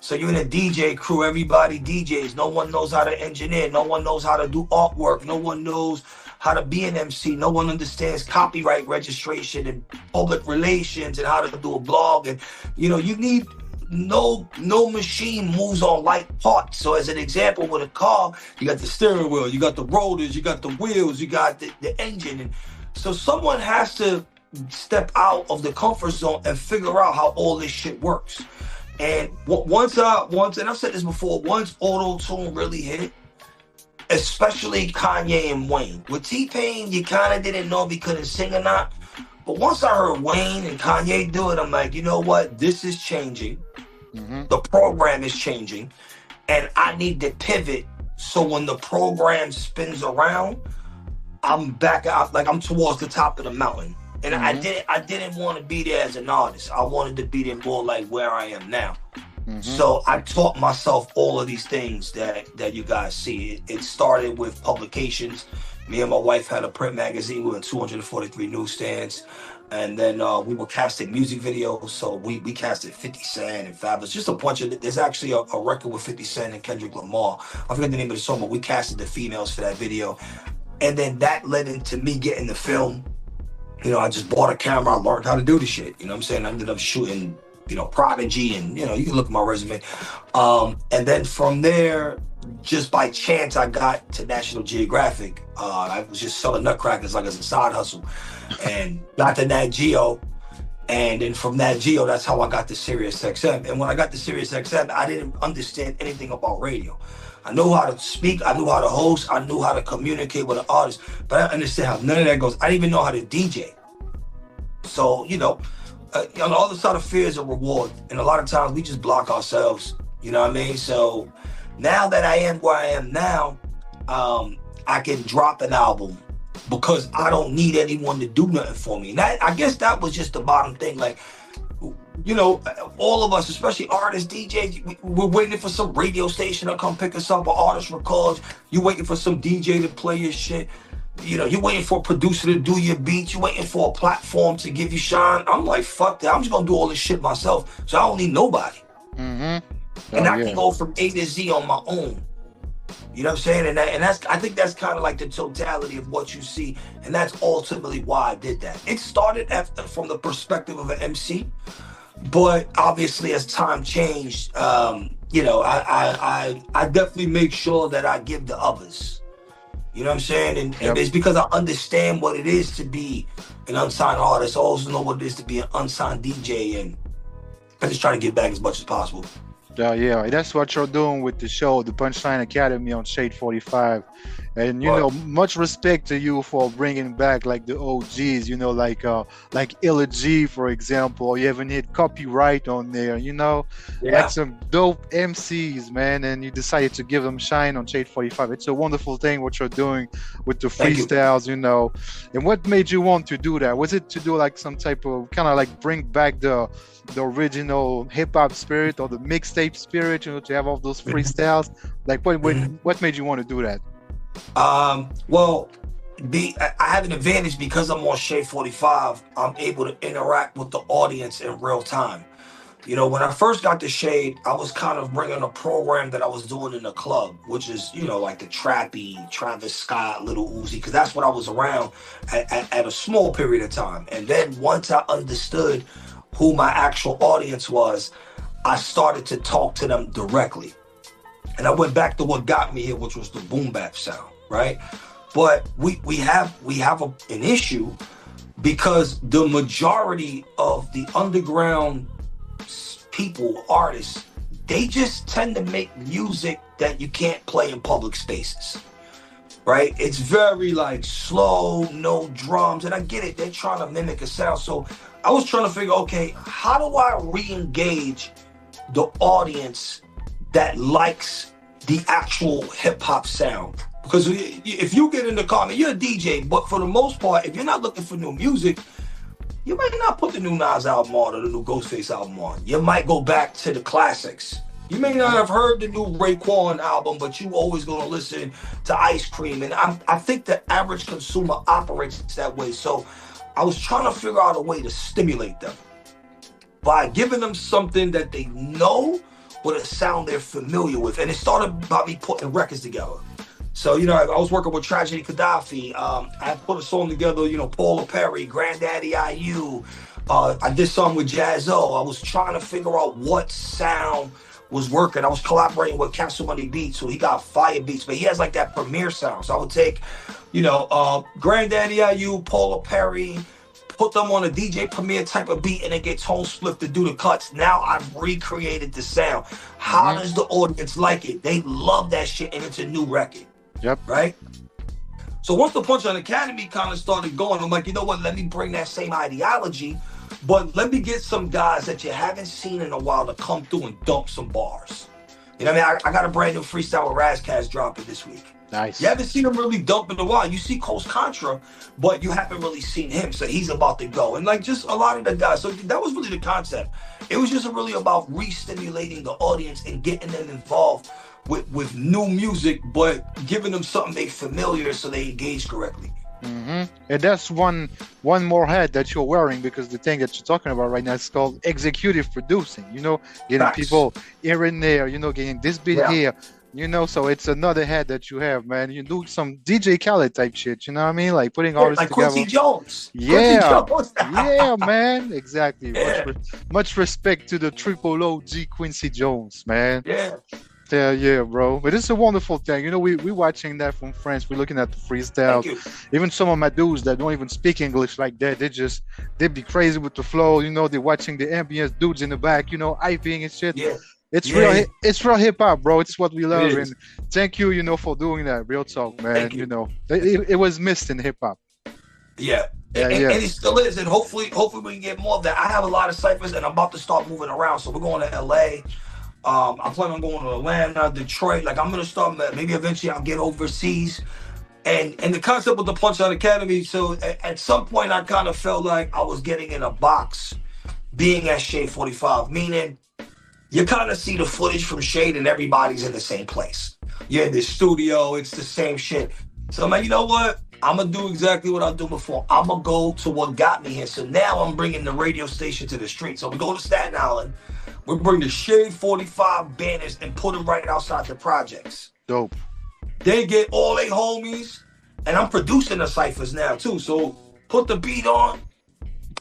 So you're in a DJ crew, everybody DJs. No one knows how to engineer. No one knows how to do artwork. No one knows how to be an MC. No one understands copyright registration and public relations and how to do a blog. And, you know, you need no machine moves on light parts. So as an example, with a car, you got the steering wheel, you got the rotors, you got the wheels, you got the engine. And so someone has to step out of the comfort zone and figure out how all this shit works. And once, and I've said this before, once auto-tune really hit, especially Kanye and Wayne. With T-Pain, you kind of didn't know if he couldn't sing or not. But once I heard Wayne and Kanye do it, I'm like, you know what? This is changing. The program is changing. And I need to pivot so when the program spins around, I'm back out, like I'm towards the top of the mountain. And I didn't want to be there as an artist. I wanted to be there more like where I am now. So I taught myself all of these things that you guys see. It started with publications. Me and my wife had a print magazine. We were in 243 newsstands. And then we were casting music videos. So we casted 50 Cent and Fabulous. Just a bunch of, there's actually a record with 50 Cent and Kendrick Lamar. I forget the name of the song, but we casted the females for that video. And then that led into me getting the film. You know, I just bought a camera. I learned how to do the shit. You know what I'm saying? I ended up shooting, you know, Prodigy, and, you know, you can look at my resume. And then from there, just by chance, I got to National Geographic. I was just selling nutcrackers like as a side hustle, and got to Nat Geo. And then from Nat Geo, that's how I got to Sirius XM. And when I got to Sirius XM, I didn't understand anything about radio. I knew how to speak, I knew how to host, I knew how to communicate with an artist, but I didn't understand how none of that goes. I didn't even know how to DJ. So, you know, on the other side of fear is a reward. And a lot of times we just block ourselves, you know what I mean? So now that I am where I am now, I can drop an album because I don't need anyone to do nothing for me. And I guess that was just the bottom thing. Like, you know, all of us, especially artists, DJs, we're waiting for some radio station to come pick us up, or artist records. You waiting for some DJ to play your shit. You know, you're waiting for a producer to do your beats. You're waiting for a platform to give you shine. I'm like, fuck that. I'm just gonna do all this shit myself. So I don't need nobody. And I can go from A to Z on my own. You know what I'm saying? And that's I think that's kind of like the totality of what you see. And that's ultimately why I did that. It started from the perspective of an MC, but obviously as time changed, you know, I definitely make sure that I give the others. You know what I'm saying? And it's because I understand what it is to be an unsigned artist. I also know what it is to be an unsigned DJ, and I just try to give back as much as possible. Yeah, that's what you're doing with the show, the Punchline Academy on Shade 45. And you know, much respect to you for bringing back like the OGs, you know, like Illa G, for example. You haven't hit copyright on there, you know, like some dope MCs, man. And you decided to give them shine on Shade 45. It's a wonderful thing what you're doing with the freestyles, you know. And what made you want to do that? Was it to do like some type of kind of like bring back the original hip-hop spirit or the mixtape spirit, you know, to have all those freestyles? Like what made you want to do that? Well, I have an advantage because I'm on Shade 45. I'm able to interact with the audience in real time. You know, when I first got to Shade, I was kind of bringing a program that I was doing in the club, which is, you know, like the trappy, Travis Scott, Little Uzi, because that's what I was around at a small period of time. And then once I understood who my actual audience was, I started to talk to them directly. And I went back to what got me here, which was the boom bap sound, right? But we have an issue because the majority of the underground people, artists, they just tend to make music that you can't play in public spaces, right? It's very like slow, no drums, and I get it. They're trying to mimic a sound. So I was trying to figure, okay, how do I re-engage the audience that likes the actual hip-hop sound? Because if you get in the car, I mean, you're a DJ, but for the most part, if you're not looking for new music, you might not put the new Nas album on or the new Ghostface album on. You might go back to the classics. You may not have heard the new Raekwon album, but you always going to listen to Ice Cream. And I think the average consumer operates that way. So I was trying to figure out a way to stimulate them by giving them something that they know with a sound they're familiar with. And it started by me putting records together. So, you know, I was working with Tragedy Gaddafi. I put a song together, you know, Paula Perry, Granddaddy IU. I did something with Jazzo. I was trying to figure out what sound was working. I was collaborating with Castle Money Beats, so he got fire beats, but he has like that premiere sound. So I would take, you know, Granddaddy IU, Paula Perry, put them on a DJ Premier type of beat, and then get Tone Split to do the cuts. Now I've recreated the sound. How does the audience like it? They love that shit, and it's a new record. Yep. Right? So once the Punchline Academy kind of started going, I'm like, you know what? Let me bring that same ideology, but let me get some guys that you haven't seen in a while to come through and dump some bars. You know what I mean? I got a brand new freestyle with Razkaz dropping this week. Nice. You haven't seen him really dump in a while. You see Coast Contra, but you haven't really seen him. So he's about to go. And like just a lot of the guys. So that was really the concept. It was just really about re-stimulating the audience and getting them involved with new music, but giving them something they familiar so they engage correctly. And that's one more hat that you're wearing, because the thing that you're talking about right now is called executive producing, you know, getting people here and there, you know, getting this bit here, you know, so it's another hat that you have, man. You do some DJ Khaled type shit, you know what I mean? Like putting artists like together. Quincy Jones. Yeah. Quincy Jones. Yeah, man. Exactly. Much respect to the triple OG Quincy Jones, man. Yeah, bro. But it's a wonderful thing. You know, we're watching that from France. We're looking at the freestyle. Even some of my dudes that don't even speak English like that, they be crazy with the flow. You know, they're watching the ambience dudes in the back, you know, IPing and shit. It's real hip hop, bro. It's what we love. And thank you, you know, for doing that. Real talk, man. You know, it was missed in hip hop. And it still is, and hopefully we can get more of that. I have a lot of ciphers, and I'm about to start moving around. So we're going to LA. I'm planning on going to Atlanta, Detroit. Like I'm gonna start. Maybe eventually I'll get overseas. And the concept of the Punchline Academy. So at some point I kind of felt like I was getting in a box, being at Shade 45. Meaning, you kind of see the footage from Shade, and everybody's in the same place. You're in the studio. It's the same shit. So I'm like, you know what? I'm gonna do exactly what I do before. I'm gonna go to what got me here. So now I'm bringing the radio station to the street. So we go to Staten Island. We bring the Shade 45 banners and put them right outside the projects. Dope. They get all they homies, and I'm producing the ciphers now too. So put the beat on,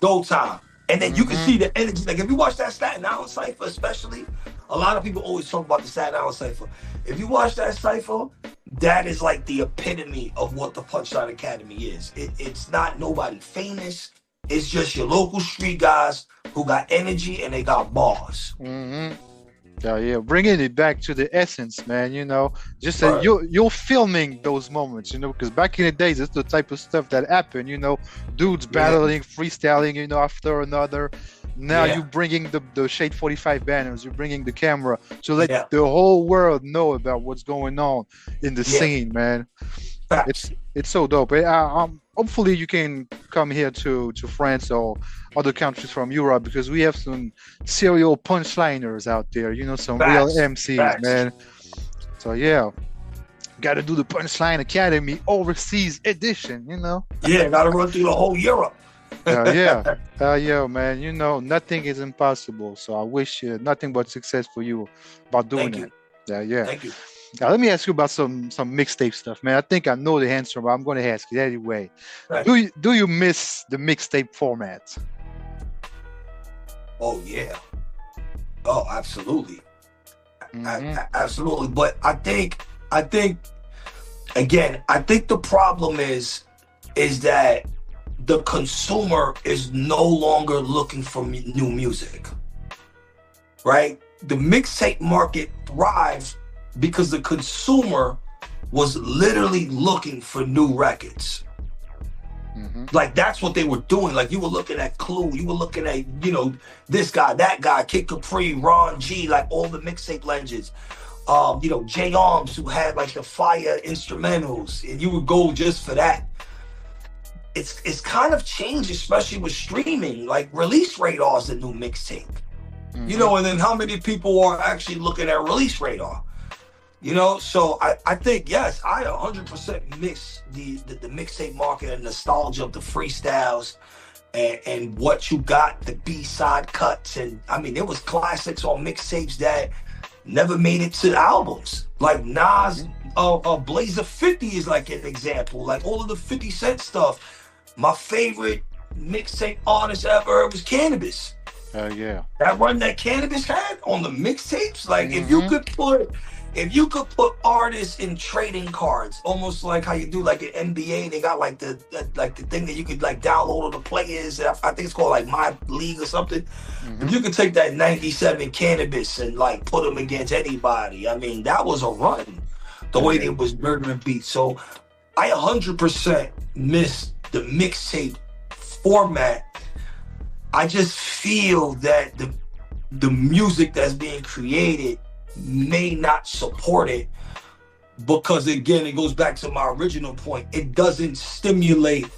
go time. And then you can see the energy. Like if you watch that Staten Island cipher, especially, a lot of people always talk about the Staten Island cipher. If you watch that cipher, that is like the epitome of what the Punchline Academy is. It's not nobody famous. It's just your local street guys who got energy and they got bars. Yeah, bringing it back to the essence, man. You know, just Right. you're filming those moments, you know, because back in the days, it's the type of stuff that happened. You know, dudes battling, freestyling, you know, after another. Now Yeah. you're bringing the Shade 45 banners. You're bringing the camera to let Yeah. the whole world know about what's going on in the Yeah. scene, man. It's so dope. Hopefully you can come here to France or other countries from Europe, because we have some serial punchliners out there, you know, some real MCs, man. So yeah, got to do the Punchline Academy overseas edition, you know. Yeah, gotta run through the whole Europe. Yeah, man. You know, nothing is impossible. So I wish nothing but success for you about doing Thank that. Yeah. Thank you. Now, let me ask you about some mixtape stuff, man. I think I know the answer, but I'm going to ask you anyway. Right. Do you miss the mixtape format? Oh yeah. Oh, absolutely. Absolutely. But I think again, I think the problem is that the consumer is no longer looking for new music. Right? The mixtape market thrives because the consumer was literally looking for new records. Like that's what they were doing. Like you were looking at Clue, you were looking at, you know, this guy, that guy, Kid Capri, Ron G, like all the mixtape legends. You know, J Arms, who had like the fire instrumentals, and you would go just for that. It's kind of changed, especially with streaming. Like Release Radar is the new mixtape. You know, and then how many people are actually looking at Release Radar? You know, so I think, yes, I 100% miss the mixtape market and nostalgia of the freestyles and what you got, the B-side cuts. And I mean, there was classics on mixtapes that never made it to the albums. Like Nas, Blazer 50 is like an example. Like all of the 50 Cent stuff. My favorite mixtape artist I ever heard was Cannabis. Yeah. That run that Cannabis had on the mixtapes, like if you could put artists in trading cards, almost like how you do like an NBA, they got like the thing that you could like download all the players. I think it's called like My League or something. If you could take that 97 Cannabis and like put them against anybody, I mean that was a run. The way they was murdering beats. So I 100% miss the mixtape format. I just feel that the music that's being created may not support it because, again, it goes back to my original point. It doesn't stimulate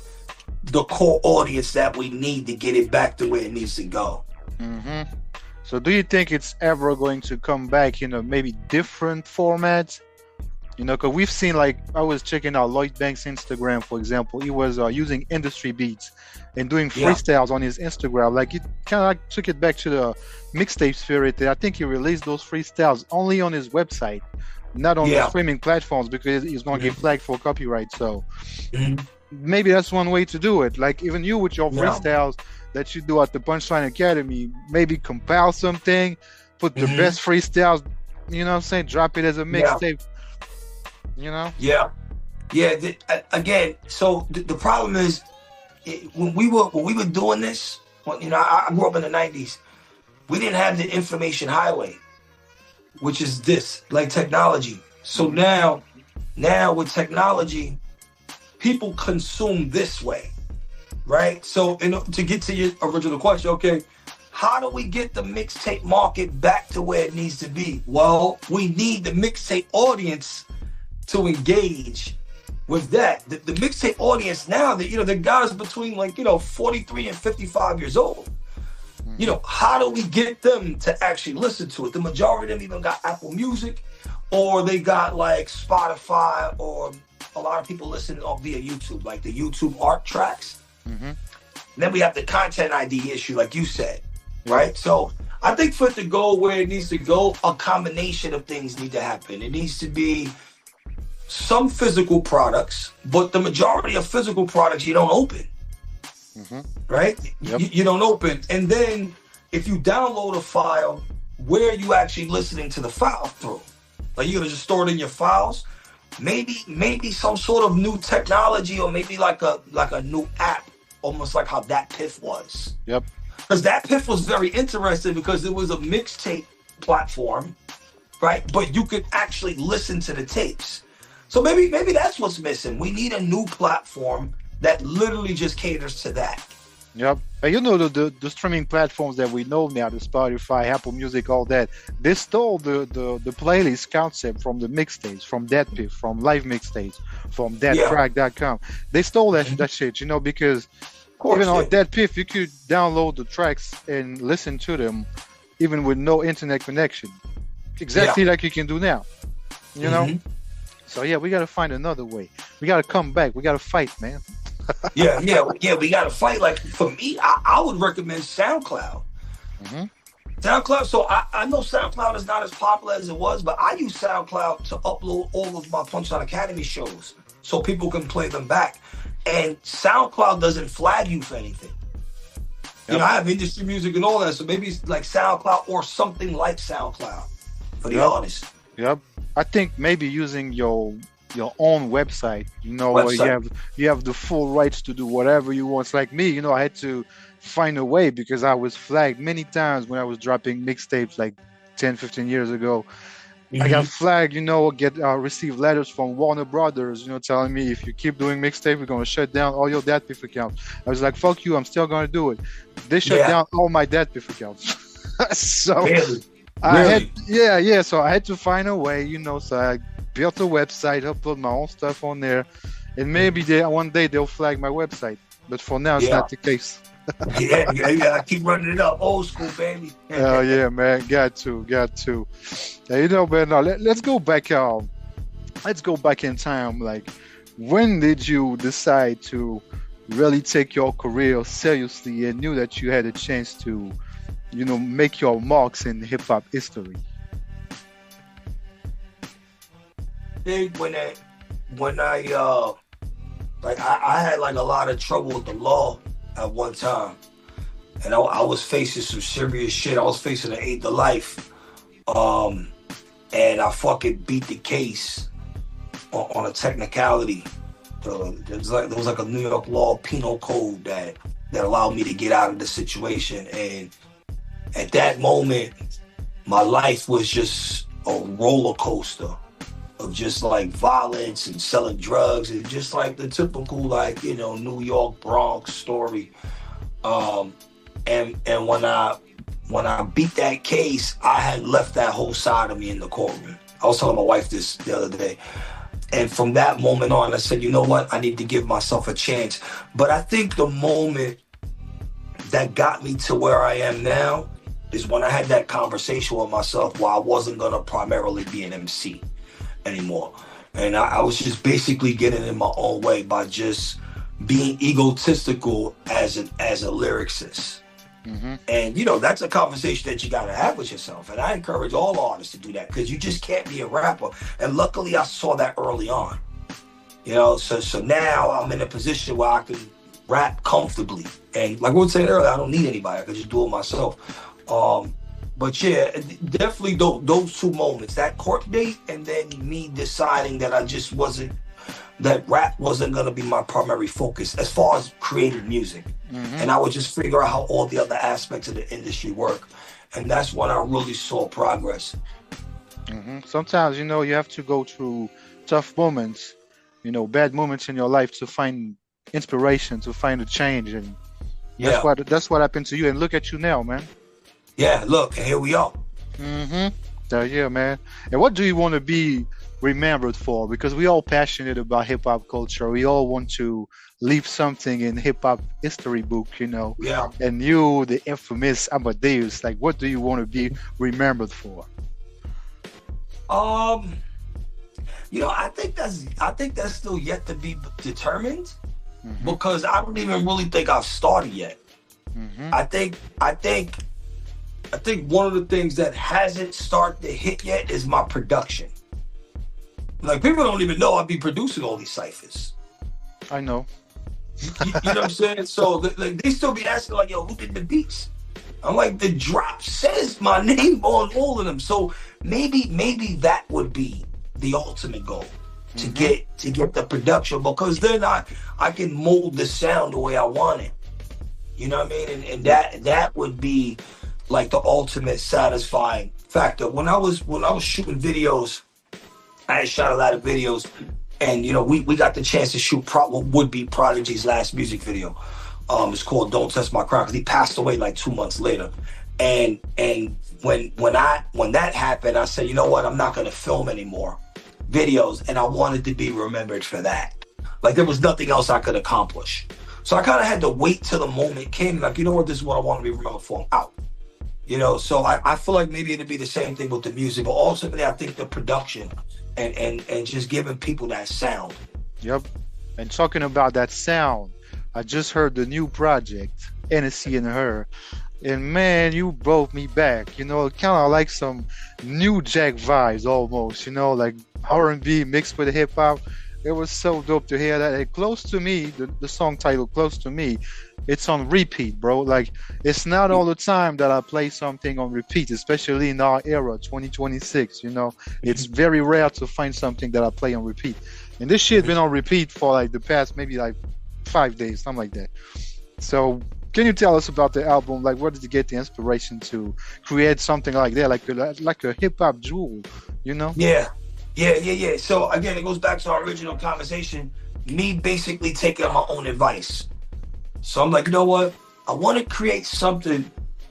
the core audience that we need to get it back to where it needs to go. So do you think it's ever going to come back, you know, maybe different formats? You know, because we've seen, like, I was checking out Lloyd Banks' Instagram, for example. He was using industry beats and doing freestyles on his Instagram. Like, he kind of like took it back to the mixtape spirit. I think he released those freestyles only on his website, not on the streaming platforms, because he's going to get flagged for copyright. So maybe that's one way to do it. Like, even you with your freestyles that you do at the Punchline Academy, maybe compile something, put the best freestyles, you know what I'm saying, drop it as a mixtape. You know? Again, so the problem is when we were doing this, you know, I grew up in the 90s. We didn't have the information highway, which is this, like technology. So now with technology, people consume this way, right? So to get to your original question, okay, how do we get the mixtape market back to where it needs to be? Well, we need the mixtape audience to engage with that. The mixtape audience now, that, you know, the guys between, like, you know, 43 and 55 years old. You know, how do we get them to actually listen to it? The majority of them even got Apple Music, or they got like Spotify or a lot of people listen via YouTube, like the YouTube art tracks. Mm-hmm. Then we have the content ID issue, like you said, right? So I think for it to go where it needs to go, a combination of things need to happen. It needs to be some physical products, but the majority of physical products you don't open, right? Yep. You don't open. And then if you download a file, where are you actually listening to the file through? Like you're gonna just store it in your files? Maybe some sort of new technology, or maybe like a new app, almost like how Dat Piff was. Yep. Because Dat Piff was very interesting because it was a mixtape platform, right? But you could actually listen to the tapes. So maybe that's what's missing. We need a new platform that literally just caters to that. Yep. And you know the streaming platforms that we know now, the Spotify, Apple Music, all that, they stole the playlist concept from the mixtapes, from Dat Piff, from live mixtapes, from dattrack.com. They stole that shit, you know, because even on Dat Piff, you could download the tracks and listen to them even with no internet connection. Exactly like you can do now. You know? So yeah, we gotta find another way. We gotta come back. We gotta fight, man. yeah, we gotta fight. Like for me, I would recommend SoundCloud. SoundCloud. So I know SoundCloud is not as popular as it was, but I use SoundCloud to upload all of my Punchline Academy shows so people can play them back. And SoundCloud doesn't flag you for anything. You know, I have industry music and all that, so maybe it's like SoundCloud or something like SoundCloud for the artist. Yep. I think maybe using your own website, you know, where you have the full rights to do whatever you want. It's like me, you know, I had to find a way because I was flagged many times when I was dropping mixtapes like 10, 15 years ago. I got flagged, you know, receive letters from Warner Brothers, you know, telling me if you keep doing mixtape, we're going to shut down all your Dat Piff accounts. I was like, fuck you, I'm still going to do it. They shut down all my Dat Piff accounts. So really? So I had to find a way, you know, so I built a website, upload my own stuff on there, and maybe one day they'll flag my website. But for now, it's not the case. I keep running it up. Old school, baby. Oh, yeah, man. Got to. You know, man, let's go back. Let's go back in time. Like, when did you decide to really take your career seriously and knew that you had a chance to, you know, make your marks in hip-hop history? When I had like a lot of trouble with the law at one time, and I was facing some serious shit. I was facing an 8 to life, and I fucking beat the case on a technicality. There was like a New York law penal code that allowed me to get out of the situation, and at that moment, my life was just a roller coaster of just like violence and selling drugs and just like the typical, like, you know, New York Bronx story. And when I beat that case, I had left that whole side of me in the courtroom. I was telling my wife this the other day. And from that moment on, I said, you know what? I need to give myself a chance. But I think the moment that got me to where I am now is when I had that conversation with myself where I wasn't going to primarily be an MC anymore. And I was just basically getting in my own way by just being egotistical as a lyricist. And, you know, that's a conversation that you got to have with yourself. And I encourage all artists to do that because you just can't be a rapper. And luckily, I saw that early on. You know, so now I'm in a position where I can rap comfortably. And like we were saying earlier, I don't need anybody. I can just do it myself. But yeah, definitely those two moments, that court date and then me deciding that that rap wasn't going to be my primary focus as far as creative music. And I would just figure out how all the other aspects of the industry work. And that's when I really saw progress. Sometimes, you know, you have to go through tough moments, you know, bad moments in your life to find inspiration, to find a change. And that's what happened to you. And look at you now, man. Yeah, look, and here we are. Yeah, man. And what do you want to be remembered for? Because we all passionate about hip-hop culture. We all want to leave something in hip-hop history book, you know. Yeah. And you, the infamous Amadeus, like, what do you want to be remembered for? I think that's still yet to be determined because I don't even really think I've started yet. I think one of the things that hasn't started to hit yet is my production. Like, people don't even know I be producing all these ciphers. I know. You know what I'm saying? So like, they still be asking like, yo, who did the beats? I'm like, the drop says my name on all of them. So maybe that would be the ultimate goal, to get the production, because then I can mold the sound the way I want it. You know what I mean? And that would be like the ultimate satisfying factor. When I was shooting videos, I had shot a lot of videos, and we got the chance to shoot what would be Prodigy's last music video. It's called "Don't Test My Crown" because he passed away like 2 months later. And when that happened, I said, you know what? I'm not gonna film anymore videos, and I wanted to be remembered for that. Like, there was nothing else I could accomplish. So I kind of had to wait till the moment came. Like, you know what? This is what I want to be remembered for. I'm out. So I feel like maybe it'd be the same thing with the music, but ultimately I think the production and just giving people that sound. Yep. And talking about that sound, I just heard the new project, Hennessy and Her. And man, you brought me back. Kind of like some New Jack vibes almost, like R&B mixed with hip hop. It was so dope to hear that. And Close to Me, the song title Close to Me, it's on repeat, bro. Like, it's not all the time that I play something on repeat, especially in our era, 2026, It's very rare to find something that I play on repeat. And this shit been on repeat for like the past maybe like 5 days, something like that. So can you tell us about the album? Like, where did you get the inspiration to create something like that, like a hip hop jewel, Yeah. So again, it goes back to our original conversation, me basically taking my own advice. So I'm like, you know what? I want to create something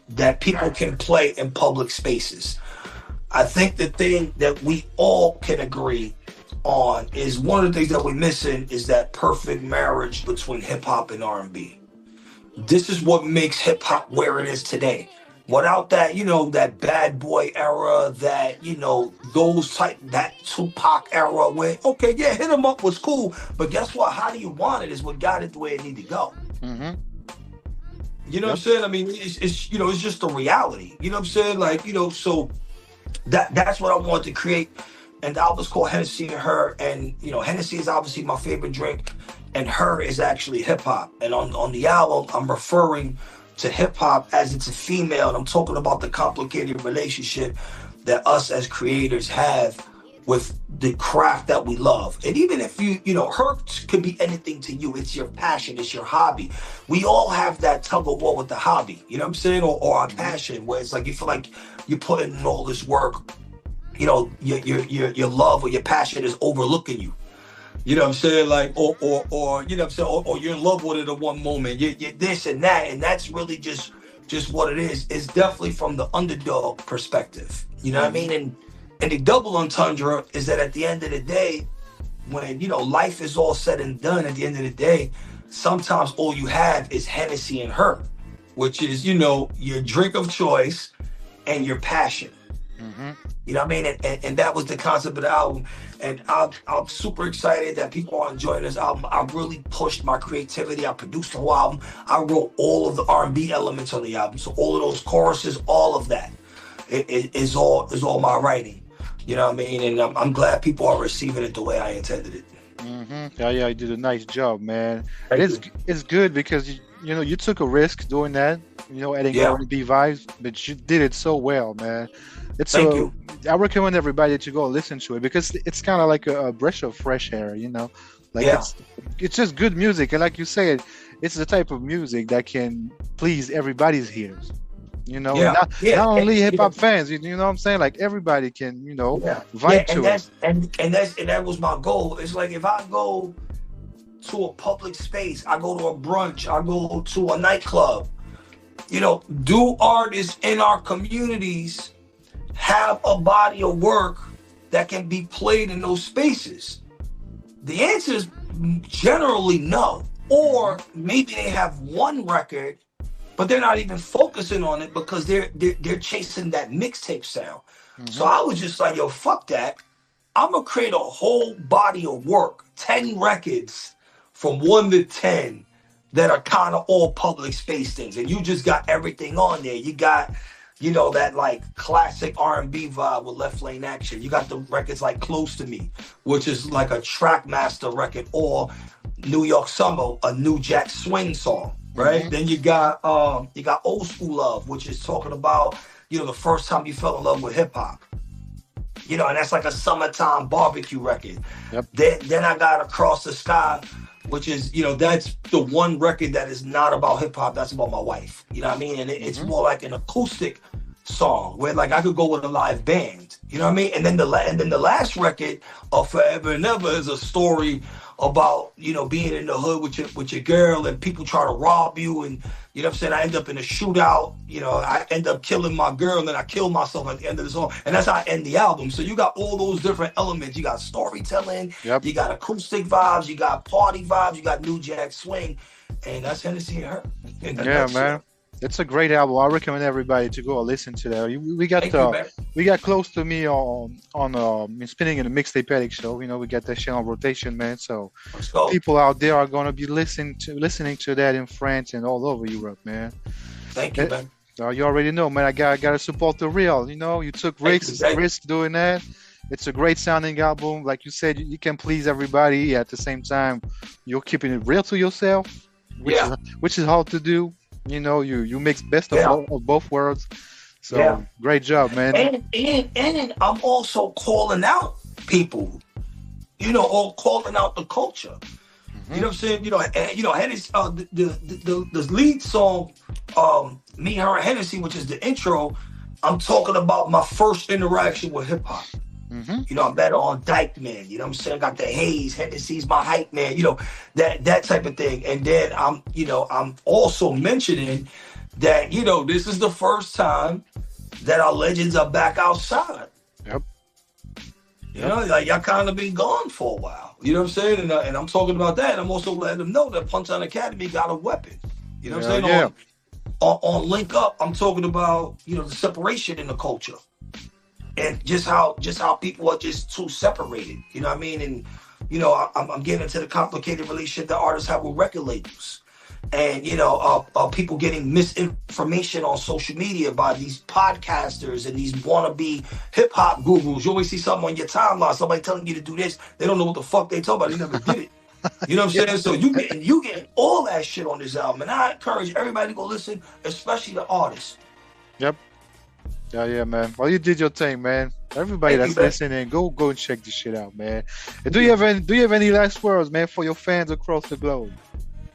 that people can play in public spaces. I think the thing that we all can agree on is one of the things that we're missing is that perfect marriage between hip hop and R&B. This is what makes hip hop where it is today. Without that, that bad boy era, that, that Tupac era where, okay, yeah, hit 'em up was cool, but guess what? How do you want it is what got it the way it need to go. You know what I'm saying? I mean, it's it's just the reality. You know what I'm saying? Like, so that's what I wanted to create. And the album's called Hennessy and Her. And, Hennessy is obviously my favorite drink, and Her is actually hip hop. And on the album, I'm referring to hip hop as it's a female, and I'm talking about the complicated relationship that us as creators have with the craft that we love. And even if her could be anything to you, it's your passion, it's your hobby. We all have that tug of war with the hobby, you know what I'm saying? Or our passion, where it's like you feel like you're putting in all this work, your love or your passion is overlooking you. You know what I'm saying? Like, or you know what I'm saying? Or you're in love with it at one moment. You're this and that, and that's really just what it is. It's definitely from the underdog perspective. You know what I mean? And the double entendre is that at the end of the day, when life is all said and done, at the end of the day, sometimes all you have is Hennessy and Her, which is your drink of choice and your passion. You know what I mean? And that was the concept of the album. And I'm super excited that people are enjoying this album. I really pushed my creativity. I produced the whole album. I wrote all of the R&B elements on the album. So all of those choruses, all of that is all my writing. You know what I mean? And I'm glad people are receiving it the way I intended it. Yeah, you did a nice job, man. It's good because you took a risk doing that, adding R&B vibes, but you did it so well, man. Thank you. I recommend everybody to go listen to it because it's kind of like a breath of fresh air, it's just good music, and like you said, it's the type of music that can please everybody's ears. Not only hip hop fans. You know what I'm saying? Like, everybody can, vibe to it. And that was my goal. It's like, if I go to a public space, I go to a brunch, I go to a nightclub, do artists in our communities have a body of work that can be played in those spaces? The answer is generally no. Or maybe they have one record, but they're not even focusing on it because they're chasing that mixtape sound. So I was just like, yo, fuck that. I'm gonna create a whole body of work, 10 records from 1 to 10 that are kind of all public space things, and you just got everything on there. You got, you know, that like classic R&B vibe with Left Lane Action. You got the records like Close to Me, which is like a Trackmaster record, or New York Summer, a New Jack Swing song, right? Then you got Old School Love, which is talking about, you know, the first time you fell in love with hip hop. You know, and that's like a summertime barbecue record. Then I got Across the Sky, which is, you know, that's the one record that is not about hip hop. That's about my wife. You know what I mean? And it's more like an acoustic song where like I could go with a live band. You know what I mean? And then the last record of Forever and Ever is a story about, you know, being in the hood with your girl and people try to rob you, and you know what I'm saying, I end up in a shootout, you know, I end up killing my girl and then I kill myself at the end of the song, and that's how I end the album. So you got all those different elements. You got storytelling, you got acoustic vibes, you got party vibes, you got New Jack Swing, and that's Hennessy and Her. Yeah, man. It's a great album. I recommend everybody to go listen to that. We got Close to Me on spinning in the Mixtape Addict show. You know, we got that shit on rotation, man. So people out there are gonna be listening to that in France and all over Europe, man. Thank you, man. You already know, man. I gotta support the real. You know, you took risks doing that. It's a great sounding album. Like you said, you can please everybody. At the same time, you're keeping it real to yourself, which is hard to do. You know, you mix best of both worlds. So great job, man. And I'm also calling out people, you know, or calling out the culture. You know what I'm saying? You know, Hennessy, the lead song, Me, Her, and Hennessy, which is the intro. I'm talking about my first interaction with hip hop. You know, I met her on Dykeman, you know what I'm saying? I got the haze, Hennessy's my hype man, you know, that type of thing. And then I'm also mentioning that, you know, this is the first time that our legends are back outside. You know, like y'all kind of been gone for a while. You know what I'm saying? And I'm talking about that. I'm also letting them know that Punchline Academy got a weapon. You know what I'm saying? On Link Up, I'm talking about, you know, the separation in the culture. And just how people are just too separated, you know what I mean? And, you know, I'm getting into the complicated relationship that artists have with record labels. And, you know, people getting misinformation on social media by these podcasters and these wannabe hip-hop gurus. You always see something on your timeline, somebody telling you to do this. They don't know what the fuck they talking about. They never did it. You know what I'm saying? So you getting all that shit on this album. And I encourage everybody to go listen, especially the artists. Yeah, man. Well, you did your thing, man. Everybody that's listening, go and check this shit out, man. And do you have any last words, man, for your fans across the globe?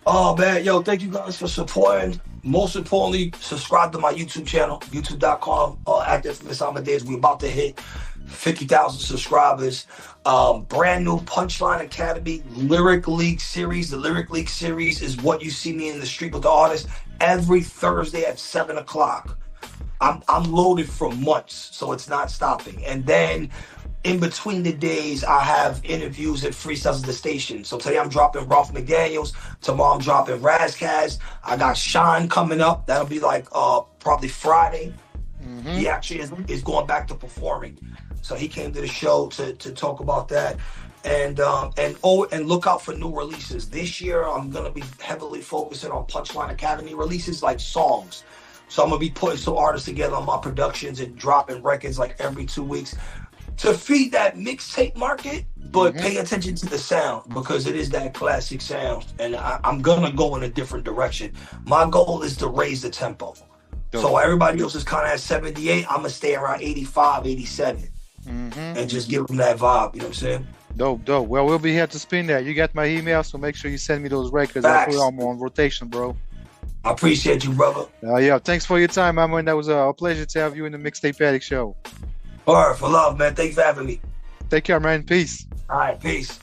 Oh, man, yo, thank you guys for supporting. Most importantly, subscribe to my YouTube channel, youtube.com, Active Amadeus. We're about to hit 50,000 subscribers. Brand new Punchline Academy Lyric League series. The Lyric League series is what you see me in the street with the artists every Thursday at 7 o'clock. I'm loaded for months, so it's not stopping. And then in between the days, I have interviews and freestyles at the station. So today I'm dropping Ralph McDaniels. Tomorrow I'm dropping Razkaz. I got Shine coming up. That'll be like probably Friday. He actually is going back to performing. So he came to the show to talk about that. And look out for new releases. This year I'm gonna be heavily focusing on Punchline Academy releases, like songs. So I'm gonna be putting some artists together on my productions and dropping records like every 2 weeks to feed that mixtape market, but pay attention to the sound because it is that classic sound. And I'm gonna go in a different direction. My goal is to raise the tempo. So everybody else is kind of at 78, I'm gonna stay around 85, 87 and just give them that vibe, you know what I'm saying? Dope. Well, we'll be here to spin that. You got my email, so make sure you send me those records. I'll put them on rotation, bro. I appreciate you, brother. Yeah, thanks for your time, my man. That was a pleasure to have you in the Mixtape Addict show. All right, for love, man. Thanks for having me. Take care, man. Peace. All right, peace.